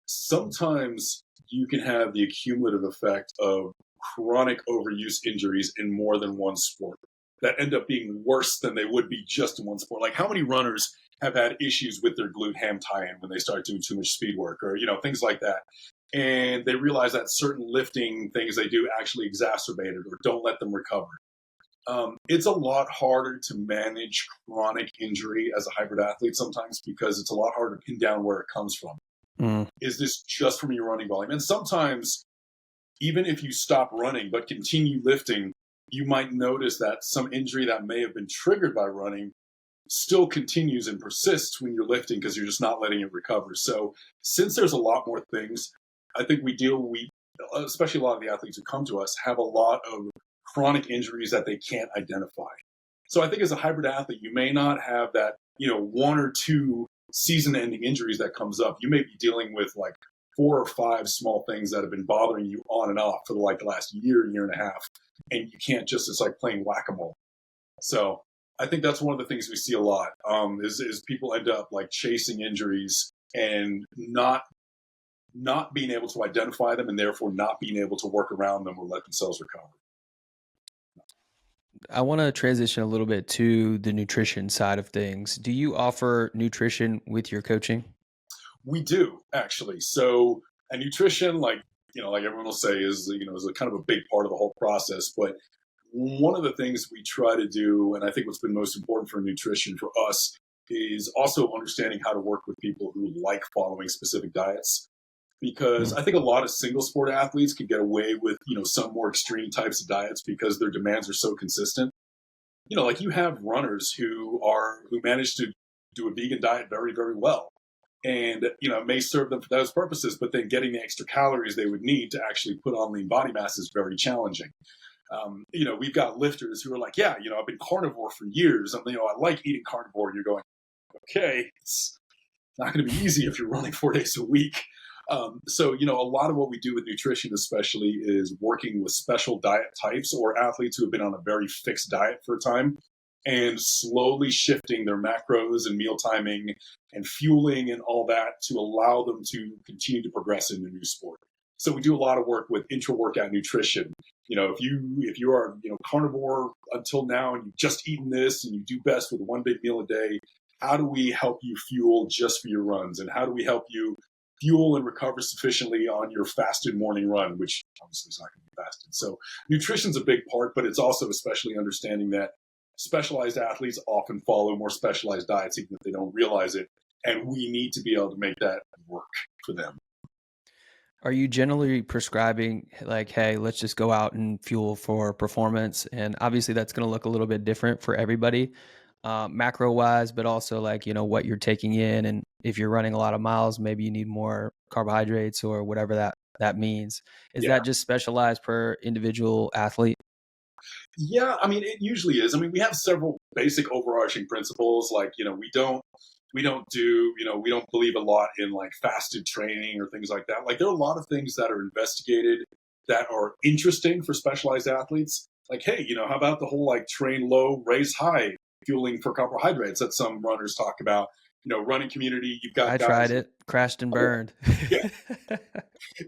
S1: Sometimes you can have the accumulative effect of chronic overuse injuries in more than one sport that end up being worse than they would be just in one sport. Like how many runners have had issues with their glute ham tie-in when they start doing too much speed work, or things like that, and they realize that certain lifting things they do actually exacerbate it or don't let them recover. It's a lot harder to manage chronic injury as a hybrid athlete sometimes because it's a lot harder to pin down where it comes from.
S2: Mm.
S1: Is this just from your running volume? And sometimes, even if you stop running but continue lifting, you might notice that some injury that may have been triggered by running still continues and persists when you're lifting because you're just not letting it recover. So, since there's a lot more things, I think especially a lot of the athletes who come to us, have a lot of chronic injuries that they can't identify. So I think as a hybrid athlete, you may not have that, one or two season ending injuries that comes up. You may be dealing with like 4 or 5 small things that have been bothering you on and off for like the last year and a half. And you can't it's like playing whack-a-mole. So I think that's one of the things we see a lot, is people end up like chasing injuries and not being able to identify them and therefore not being able to work around them or let themselves recover.
S2: I want to transition a little bit to the nutrition side of things. Do you offer nutrition with your coaching?
S1: We do actually. So, and nutrition, like everyone will say, is a kind of a big part of the whole process. But one of the things we try to do, and I think what's been most important for nutrition for us, is also understanding how to work with people who like following specific diets. Because
S2: Mm.
S1: I think a lot of single sport athletes can get away with, some more extreme types of diets because their demands are so consistent. Like you have runners who manage to do a vegan diet very, very well. And, it may serve them for those purposes, but then getting the extra calories they would need to actually put on lean body mass is very challenging. We've got lifters who are like, yeah, I've been carnivore for years. And, I like eating carnivore. And you're going, okay, it's not going to be easy if you're running 4 days a week. So, a lot of what we do with nutrition, especially, is working with special diet types or athletes who have been on a very fixed diet for a time and slowly shifting their macros and meal timing and fueling and all that to allow them to continue to progress in the new sport. So we do a lot of work with intra-workout nutrition. If you are carnivore until now and you've just eaten this and you do best with one big meal a day, how do we help you fuel just for your runs? And how do we help you fuel and recover sufficiently on your fasted morning run, which obviously is not going to be fasted. So nutrition's a big part, but it's also especially understanding that specialized athletes often follow more specialized diets, even if they don't realize it. And we need to be able to make that work for them.
S2: Are you generally prescribing like, hey, let's just go out and fuel for performance? And obviously that's going to look a little bit different for everybody, macro wise, but also like, what you're taking in. And if you're running a lot of miles, maybe you need more carbohydrates or whatever that that means. Is
S1: Yeah.
S2: that just specialized per individual athlete?
S1: Yeah, I mean, it usually is. I mean, we have several basic overarching principles. Like, we don't do, we don't believe a lot in like fasted training or things like that. Like, there are a lot of things that are investigated that are interesting for specialized athletes. Like, hey, how about the whole like train low, raise high fueling for carbohydrates that some runners talk about? Running community, you've got
S2: I
S1: guys.
S2: tried it, crashed and
S1: Oh,
S2: burned.
S1: yeah,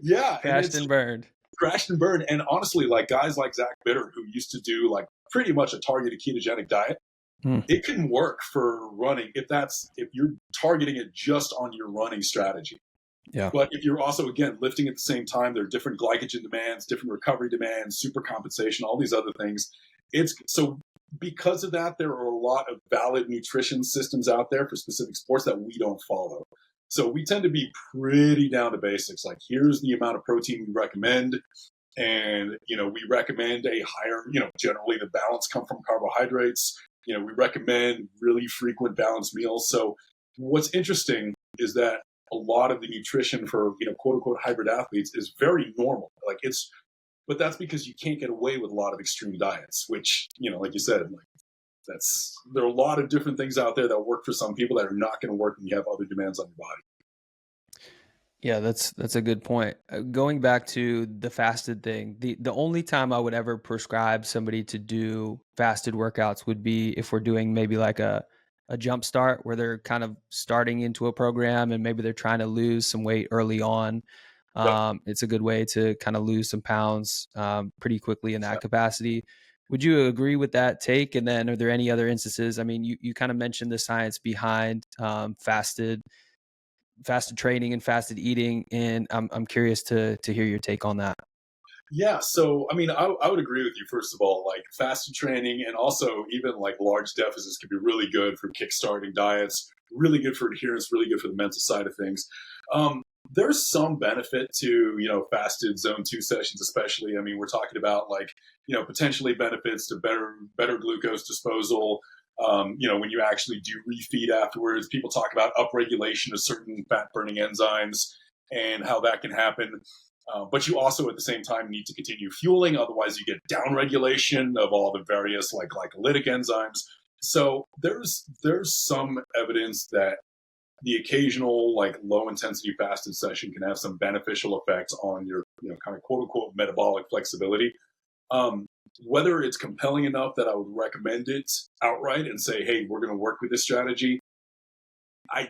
S1: yeah, and
S2: Crashed
S1: it's
S2: and burned.
S1: crashed and burned. And honestly, like guys like Zach Bitter, who used to do like pretty much a targeted ketogenic diet,
S2: Hmm.
S1: it can work for running if you're targeting it just on your running strategy.
S2: Yeah.
S1: But if you're also again lifting at the same time, there are different glycogen demands, different recovery demands, super compensation, all these other things. It's so because of that, there are a lot of valid nutrition systems out there for specific sports that we don't follow. So we tend to be pretty down to basics. Like here's the amount of protein we recommend, and we recommend a higher. Generally the balance come from carbohydrates. We recommend really frequent balanced meals. So what's interesting is that a lot of the nutrition for quote unquote hybrid athletes is very normal. Like but that's because you can't get away with a lot of extreme diets, which like you said, like there are a lot of different things out there that work for some people that are not going to work when you have other demands on your body.
S2: Yeah, that's a good point. Going back to the fasted thing, the only time I would ever prescribe somebody to do fasted workouts would be if we're doing maybe like a jump start where they're kind of starting into a program and maybe they're trying to lose some weight early on.
S1: Yep.
S2: It's a good way to kind of lose some pounds pretty quickly in that capacity. Would you agree with that take? And then are there any other instances? I mean, you kind of mentioned the science behind fasted training and fasted eating, and I'm curious to hear your take on that.
S1: Yeah, so I mean, I would agree with you. First of all, like fasted training and also even like large deficits can be really good for kickstarting diets, really good for adherence, really good for the mental side of things. There's some benefit to fasted zone 2 sessions, especially. I mean, we're talking about like potentially benefits to better glucose disposal. When you actually do refeed afterwards, people talk about upregulation of certain fat burning enzymes and how that can happen. But you also, at the same time, need to continue fueling. Otherwise, you get downregulation of all the various like glycolytic enzymes. So there's some evidence that the occasional like low intensity fasted session can have some beneficial effects on your kind of quote unquote metabolic flexibility. Um, Whether it's compelling enough that I would recommend it outright and say, hey, we're going to work with this strategy, I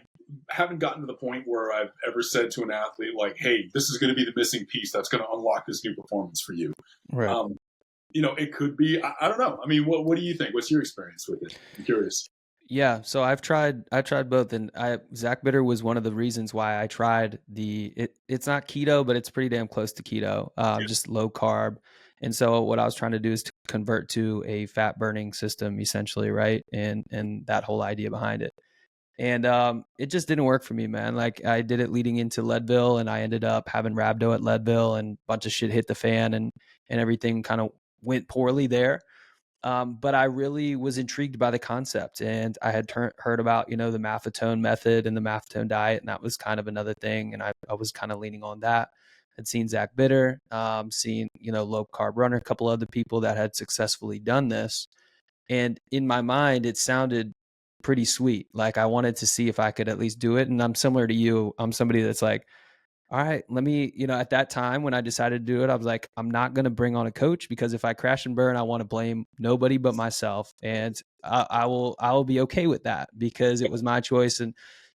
S1: haven't gotten to the point where I've ever said to an athlete like, "Hey, this is going to be the missing piece that's going to unlock this new performance for you."
S2: Right.
S1: Um, it could be. I don't know. I mean, what do you think? What's your experience with it? I'm curious.
S2: Yeah, so I tried both, and I Zach Bitter was one of the reasons why I tried it's not keto, but it's pretty damn close to keto,
S1: Yeah,
S2: just low carb. And so what I was trying to do is to convert to a fat burning system essentially, right? And that whole idea behind it. And it just didn't work for me, man. Like I did it leading into Leadville, and I ended up having rhabdo at Leadville, and a bunch of shit hit the fan, and everything kind of went poorly there. But I really was intrigued by the concept, and I had heard about the maffetone method and the maffetone diet, and that was kind of another thing, and I was kind of leaning on that. I'd seen Zach Bitter, seen low carb runner, a couple other people that had successfully done this, and in my mind, it sounded pretty sweet. Like I wanted to see if I could at least do it, and I'm similar to you. I'm somebody that's like, all right, let me, at that time when I decided to do it, I was like, I'm not going to bring on a coach because if I crash and burn, I want to blame nobody but myself. And I will be okay with that because it was my choice. And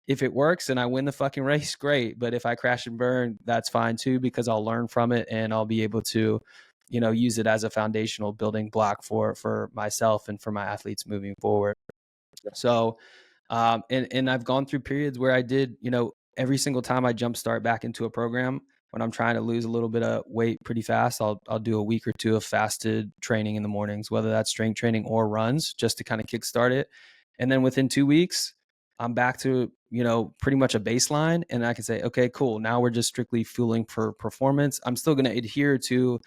S2: if it works and I win the fucking race, great. But if I crash and burn, that's fine too, because I'll learn from it and I'll be able to, use it as a foundational building block for myself and for my athletes moving forward. So, and I've gone through periods where I did, every single time I jumpstart back into a program when I'm trying to lose a little bit of weight pretty fast, I'll do a week or two of fasted training in the mornings, whether that's strength training or runs, just to kind of kickstart it. And then within 2 weeks, I'm back to, pretty much a baseline. And I can say, okay, cool. Now we're just strictly fueling for performance. I'm still going to adhere to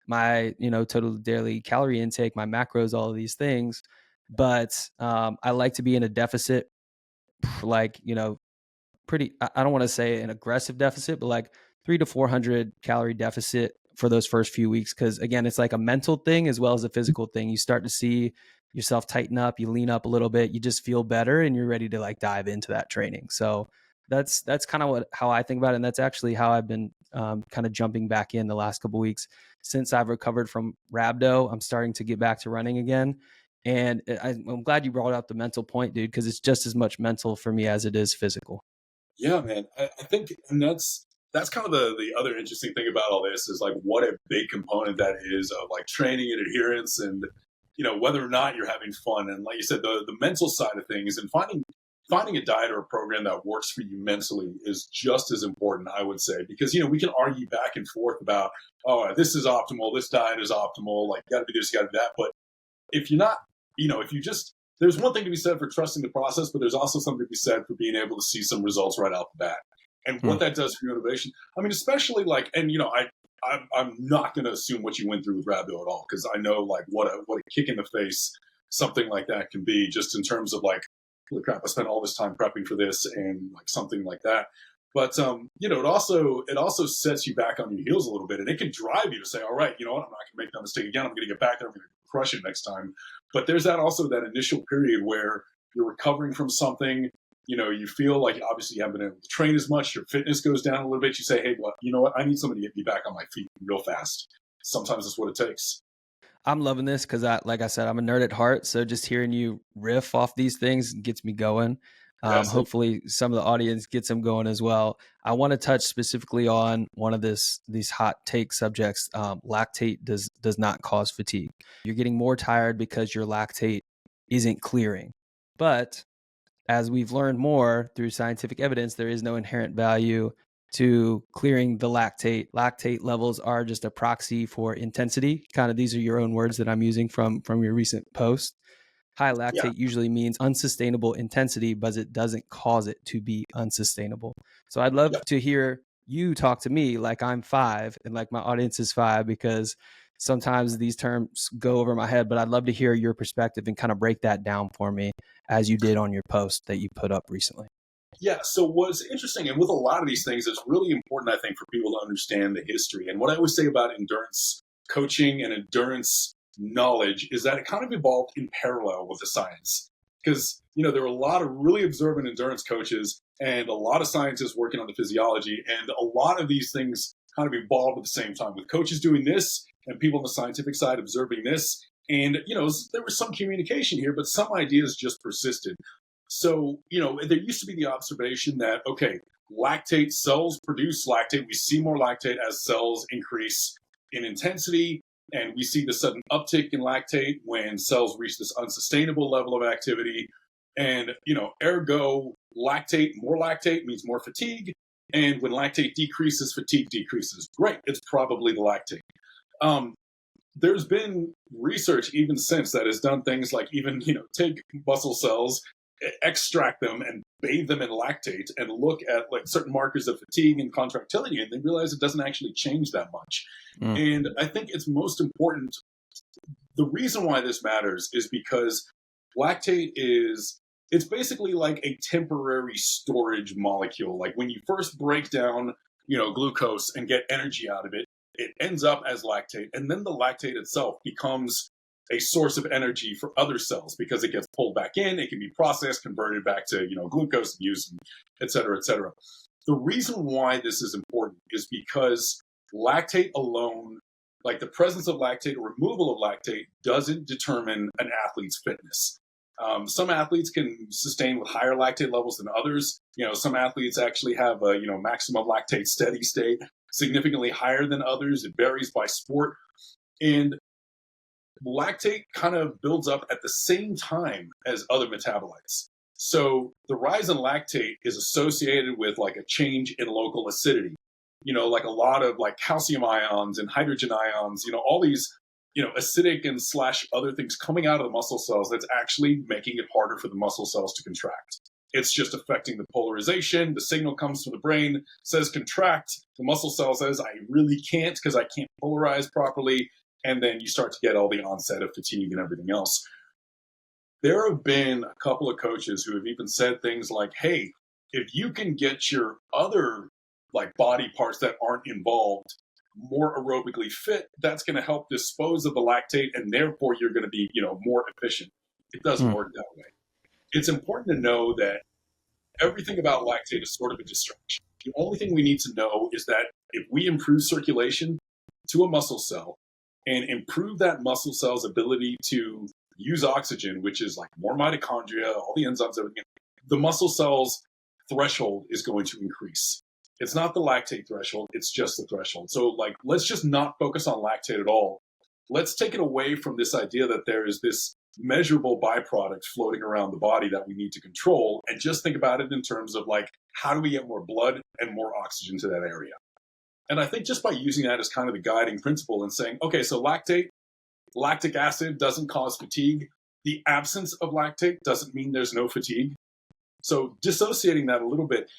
S2: my, total daily calorie intake, my macros, all of these things. But I like to be in a deficit, like, pretty, I don't want to say an aggressive deficit, but like 300 to 400 calorie deficit for those first few weeks. Cause again, it's like a mental thing as well as a physical thing. You start to see yourself tighten up, you lean up a little bit, you just feel better and you're ready to like dive into that training. So that's kind of how I think about it. And that's actually how I've been kind of jumping back in the last couple of weeks since I've recovered from rhabdo. I'm starting to get back to running again. And I'm glad you brought up the mental point, dude, because it's just as much mental for me as it is physical.
S1: Yeah, man. I think, and that's kind of the other interesting thing about all this is like what a big component that is of like training and adherence, and whether or not you're having fun, and like you said, the mental side of things, and finding a diet or a program that works for you mentally is just as important, I would say, because we can argue back and forth about, oh, this is optimal, this diet is optimal, like you got to do this, you got to do that, but if you're not, if you just, there's one thing to be said for trusting the process, but there's also something to be said for being able to see some results right out the bat. And
S2: Hmm.
S1: what that does for your motivation. I mean, especially like, and I'm not going to assume what you went through with rhabdo at all, because I know like what a kick in the face something like that can be, just in terms of like, holy crap, I spent all this time prepping for this, and like something like that. But it also sets you back on your heels a little bit, and it can drive you to say, all right, you know what, I'm not going to make that mistake again. I'm going to get back there. I'm going to crush it next time. But there's that initial period where you're recovering from something. You feel like obviously you haven't been able to train as much. Your fitness goes down a little bit. You say, hey, well, you know what? I need somebody to get me back on my feet real fast. Sometimes that's what it takes.
S2: I'm loving this because like I said, I'm a nerd at heart. So just hearing you riff off these things gets me going.
S1: Yes.
S2: Hopefully some of the audience gets them going as well. I want to touch specifically on one of these hot take subjects. Lactate does not cause fatigue. You're getting more tired because your lactate isn't clearing. But as we've learned more through scientific evidence, there is no inherent value to clearing the lactate. Lactate levels are just a proxy for intensity. Kind of these are your own words that I'm using from your recent post. High
S1: Yeah.
S2: lactate usually means unsustainable intensity, but it doesn't cause it to be unsustainable. So I'd love
S1: Yeah.
S2: to hear you talk to me like I'm 5 and like my audience is 5, because sometimes these terms go over my head, but I'd love to hear your perspective and kind of break that down for me as you did on your post that you put up recently.
S1: Yeah. So what's interesting, and with a lot of these things, it's really important, I think, for people to understand the history. And what I always say about endurance coaching and endurance knowledge is that it kind of evolved in parallel with the science. Because, there were a lot of really observant endurance coaches and a lot of scientists working on the physiology. And a lot of these things kind of evolved at the same time, with coaches doing this and people on the scientific side observing this. And, there was some communication here, but some ideas just persisted. So, there used to be the observation that, okay, lactate cells produce lactate. We see more lactate as cells increase in intensity. And we see the sudden uptick in lactate when cells reach this unsustainable level of activity. And, ergo, more lactate means more fatigue. And when lactate decreases, fatigue decreases. Great. It's probably the lactate. There's been research even since that has done things like even, take muscle cells, extract them and bathe them in lactate and look at like certain markers of fatigue and contractility, and they realize it doesn't actually change that much.
S2: Mm.
S1: And I think it's most important. The reason why this matters is because lactate it's basically like a temporary storage molecule. Like when you first break down, glucose and get energy out of it, it ends up as lactate. And then the lactate itself becomes a source of energy for other cells because it gets pulled back in. It can be processed, converted back to, glucose and used, et cetera, et cetera. The reason why this is important is because lactate alone, like the presence of lactate or removal of lactate, doesn't determine an athlete's fitness. Some athletes can sustain with higher lactate levels than others. Some athletes actually have a, maximum lactate steady state significantly higher than others. It varies by sport. And lactate kind of builds up at the same time as other metabolites. So the rise in lactate is associated with like a change in local acidity. Like a lot of like calcium ions and hydrogen ions, all these, acidic and / other things coming out of the muscle cells that's actually making it harder for the muscle cells to contract. It's just affecting the polarization. The signal comes from the brain, says contract. The muscle cell says, I really can't because I can't polarize properly. And then you start to get all the onset of fatigue and everything else. There have been a couple of coaches who have even said things like, hey, if you can get your other like body parts that aren't involved more aerobically fit, that's going to help dispose of the lactate, and therefore you're going to be, more efficient. It doesn't
S2: Mm.
S1: work that way. It's important to know that everything about lactate is sort of a distraction. The only thing we need to know is that if we improve circulation to a muscle cell and improve that muscle cell's ability to use oxygen, which is like more mitochondria, all the enzymes, everything, the muscle cell's threshold is going to increase. It's not the lactate threshold, it's just the threshold. So, like, let's just not focus on lactate at all. Let's take it away from this idea that there is this measurable byproduct floating around the body that we need to control, and just think about it in terms of, like, how do we get more blood and more oxygen to that area? And I think just by using that as kind of the guiding principle and saying, okay, so lactic acid doesn't cause fatigue. The absence of lactate doesn't mean there's no fatigue. So dissociating that a little bit,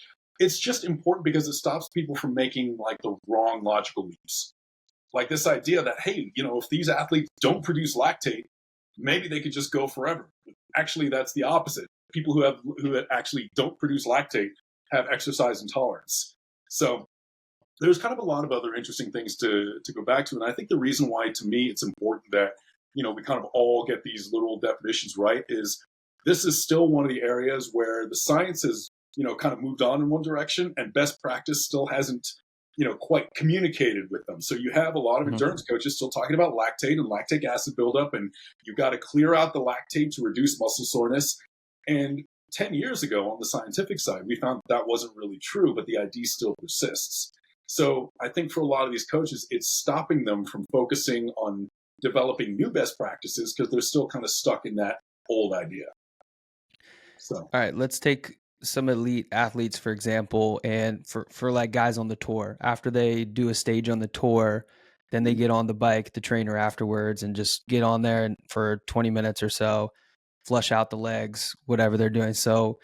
S1: it's just important because it stops people from making like the wrong logical leaps. Like this idea that, hey, if these athletes don't produce lactate, maybe they could just go forever. Actually, that's the opposite. People who actually don't produce lactate have exercise intolerance. So there's kind of a lot of other interesting things to go back to. And I think the reason why, to me, it's important that, we kind of all get these little definitions right is this is still one of the areas where the science has, kind of moved on in one direction, and best practice still hasn't, quite communicated with them. So you have a lot of endurance coaches still talking about lactate and lactic acid buildup, and you've got to clear out the lactate to reduce muscle soreness. And 10 years ago on the scientific side, we found that wasn't really true, but the idea still persists. So I think for a lot of these coaches, it's stopping them from focusing on developing new best practices because they're still kind of stuck in that old idea. So,
S2: All right, let's take some elite athletes, for example, and for like guys on the tour. After they do a stage on the tour, then they get on the bike, the trainer afterwards, and just get on there and for 20 minutes or so, flush out the legs, whatever they're doing. So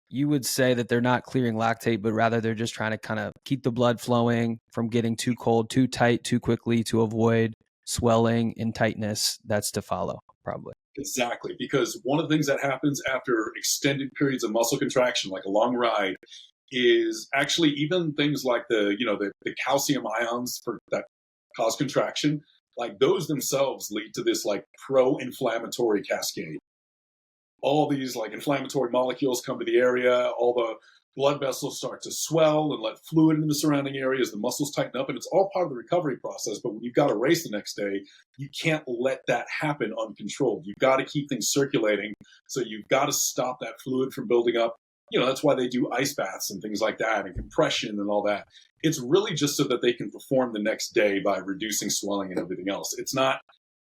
S2: you would say that they're not clearing lactate, but rather they're just trying to kind of keep the blood flowing from getting too cold, too tight, too quickly to avoid swelling and tightness that's to follow, probably.
S1: exactly, because one of the things that happens after extended periods of muscle contraction, like a long ride, is actually even things like the calcium ions that cause contraction, like those themselves lead to this like pro-inflammatory cascade. All these like inflammatory molecules come to the area, all the blood vessels start to swell and let fluid into the surrounding areas, the muscles tighten up, and it's all part of the recovery process. But when you've got a race the next day, you can't let that happen uncontrolled. You've got to keep things circulating. So you've got to stop that fluid from building up. That's why they do ice baths and things like that, and compression and all that. It's really just so that they can perform the next day by reducing swelling and everything else. It's not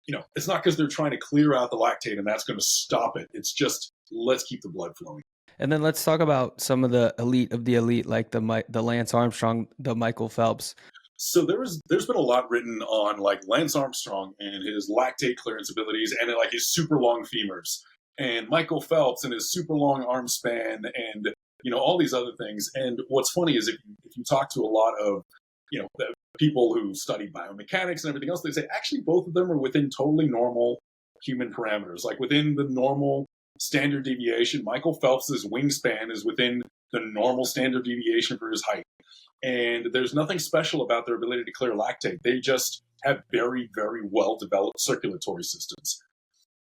S1: because they're trying to clear out the lactate and that's going to stop it. It's just, let's keep the blood flowing.
S2: And then let's talk about some of the elite of the elite, like the Lance Armstrong, the Michael Phelps.
S1: So there's been a lot written on like Lance Armstrong and his lactate clearance abilities and like his super long femurs, and Michael Phelps and his super long arm span, and all these other things. And what's funny is if you talk to a lot of the people who study biomechanics and everything else, they say actually both of them are within totally normal human parameters, like within the normal standard deviation. Michael Phelps's wingspan is within the normal standard deviation for his height. And there's nothing special about their ability to clear lactate. They just have very, very well developed circulatory systems.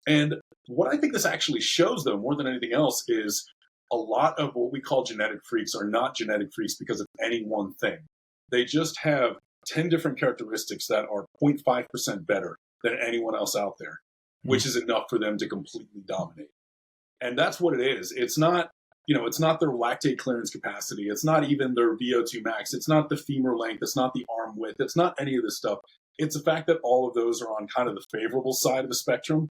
S1: And what I think this actually shows, though, more than anything else, is a lot of what we call genetic freaks are not genetic freaks because of any one thing. They just have 10 different characteristics that are 0.5% better than anyone else out there, which is enough for them to completely dominate. And that's what it is. It's not, it's not their lactate clearance capacity. It's not even their VO2 max. It's not the femur length. It's not the arm width. It's not any of this stuff. It's the fact that all of those are on kind of the favorable side of the spectrum.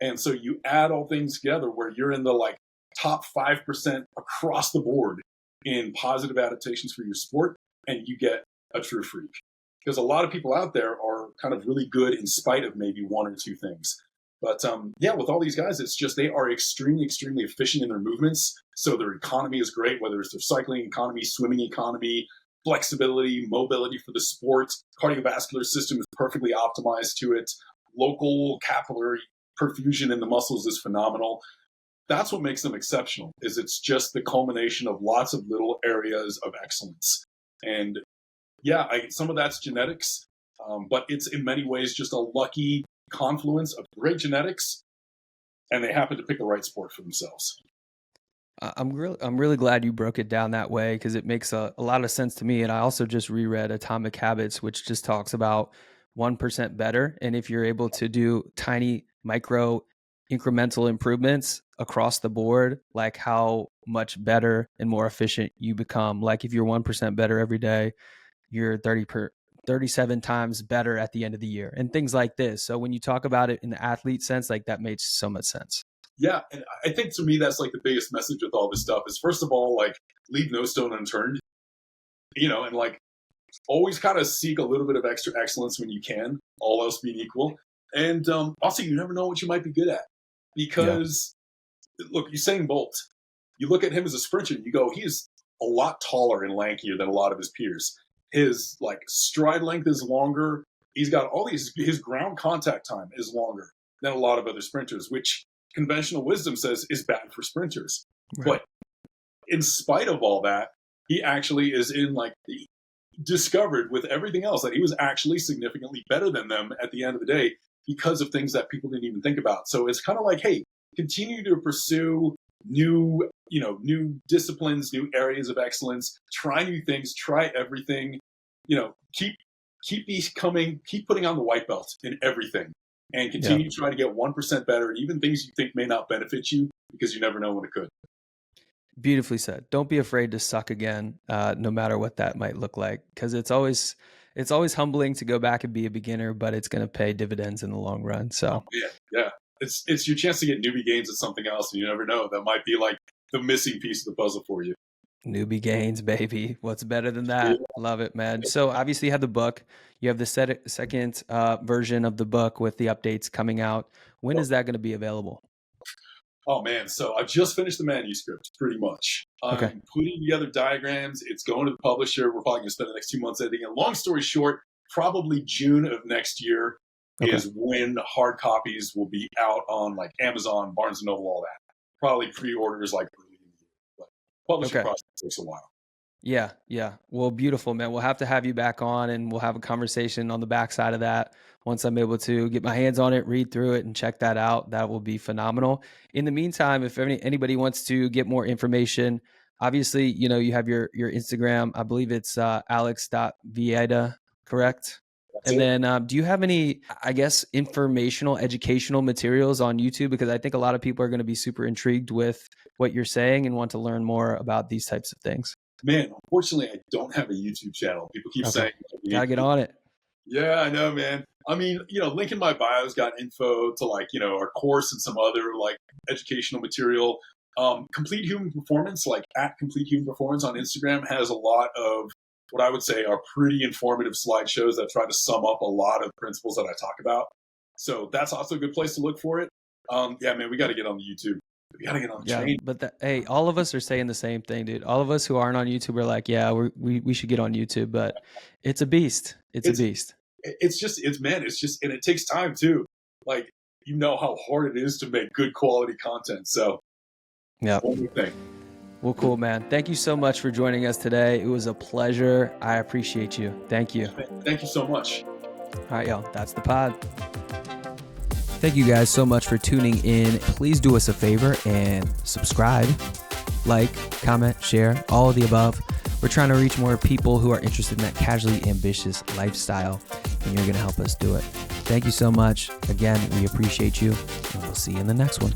S1: And so you add all things together where you're in the like top 5% across the board in positive adaptations for your sport, and you get a true freak. Because a lot of people out there are kind of really good in spite of maybe one or two things. But with all these guys, it's just they are extremely, extremely efficient in their movements. So their economy is great, whether it's their cycling economy, swimming economy, flexibility, mobility for the sport, cardiovascular system is perfectly optimized to it. Local capillary perfusion in the muscles is phenomenal. That's what makes them exceptional, is it's just the culmination of lots of little areas of excellence. And yeah, some of that's genetics, but it's in many ways just a lucky confluence of great genetics, and they happen to pick the right sport for themselves.
S2: I'm really glad you broke it down that way because it makes a lot of sense to me. And I also just reread Atomic Habits, which just talks about 1% better. And if you're able to do tiny micro incremental improvements across the board, like how much better and more efficient you become. Like if you're 1% better every day, you're 37 times better at the end of the year and things like this. So when you talk about it in the athlete sense, like that makes so much sense.
S1: Yeah, and I think to me that's like the biggest message with all this stuff is first of all, like leave no stone unturned, and like always kind of seek a little bit of extra excellence when you can, all else being equal. And also, you never know what you might be good at because look, Usain Bolt, you look at him as a sprinter, and you go, he's a lot taller and lankier than a lot of his peers. His like stride length is longer. He's got all these. His ground contact time is longer than a lot of other sprinters, which conventional wisdom says is bad for sprinters. Right. But in spite of all that, he actually is discovered with everything else that he was actually significantly better than them at the end of the day because of things that people didn't even think about. So it's kind of like, hey, continue to pursue new disciplines, new areas of excellence, try new things, try everything, keep putting on the white belt in everything and continue to try to get 1% better, even things you think may not benefit you because you never know when it could.
S2: Beautifully said. Don't be afraid to suck again, no matter what that might look like, because it's always humbling to go back and be a beginner, but it's going to pay dividends in the long run. So
S1: yeah. It's your chance to get newbie gains at something else, and you never know. That might be like the missing piece of the puzzle for you.
S2: Newbie gains, baby. What's better than that? Yeah. Love it, man. So obviously you have the book. You have the second version of the book with the updates coming out. When is that going to be available?
S1: Oh, man. So I just finished the manuscript, pretty much. I'm putting together diagrams. It's going to the publisher. We're probably going to spend the next 2 months editing it. Long story short, probably June of next year is when hard copies will be out on like Amazon, Barnes & Noble, all that. Probably pre-orders like early in the year. But publishing process takes a while.
S2: Yeah. Well, beautiful, man. We'll have to have you back on and we'll have a conversation on the backside of that. Once I'm able to get my hands on it, read through it and check that out, that will be phenomenal. In the meantime, if anybody wants to get more information, obviously, you have your Instagram. I believe it's alex.viada, correct? That's and it. Then do you have any, I guess, informational, educational materials on YouTube? Because I think a lot of people are going to be super intrigued with what you're saying and want to learn more about these types of things.
S1: Man, unfortunately, I don't have a YouTube channel. People keep saying,
S2: gotta get on it.
S1: Yeah, I know, man. I mean, link in my bio's got info to our course and some other educational material. Complete Human Performance, at Complete Human Performance on Instagram, has a lot of what I would say are pretty informative slideshows that try to sum up a lot of principles that I talk about. So that's also a good place to look for it. Yeah, man, we got to get on the YouTube. We got to get on the train.
S2: But hey, all of us are saying the same thing, dude. All of us who aren't on YouTube are like, yeah, we should get on YouTube, but it's a beast. It's a beast.
S1: And it takes time too. How hard it is to make good quality content. So
S2: yeah.
S1: One more thing.
S2: Well, cool, man. Thank you so much for joining us today. It was a pleasure. I appreciate you. Thank you.
S1: Thank you so much.
S2: All right, y'all. That's the pod. Thank you guys so much for tuning in. Please do us a favor and subscribe, comment, share, all of the above. We're trying to reach more people who are interested in that casually ambitious lifestyle, and you're going to help us do it. Thank you so much. Again, we appreciate you, and we'll see you in the next one.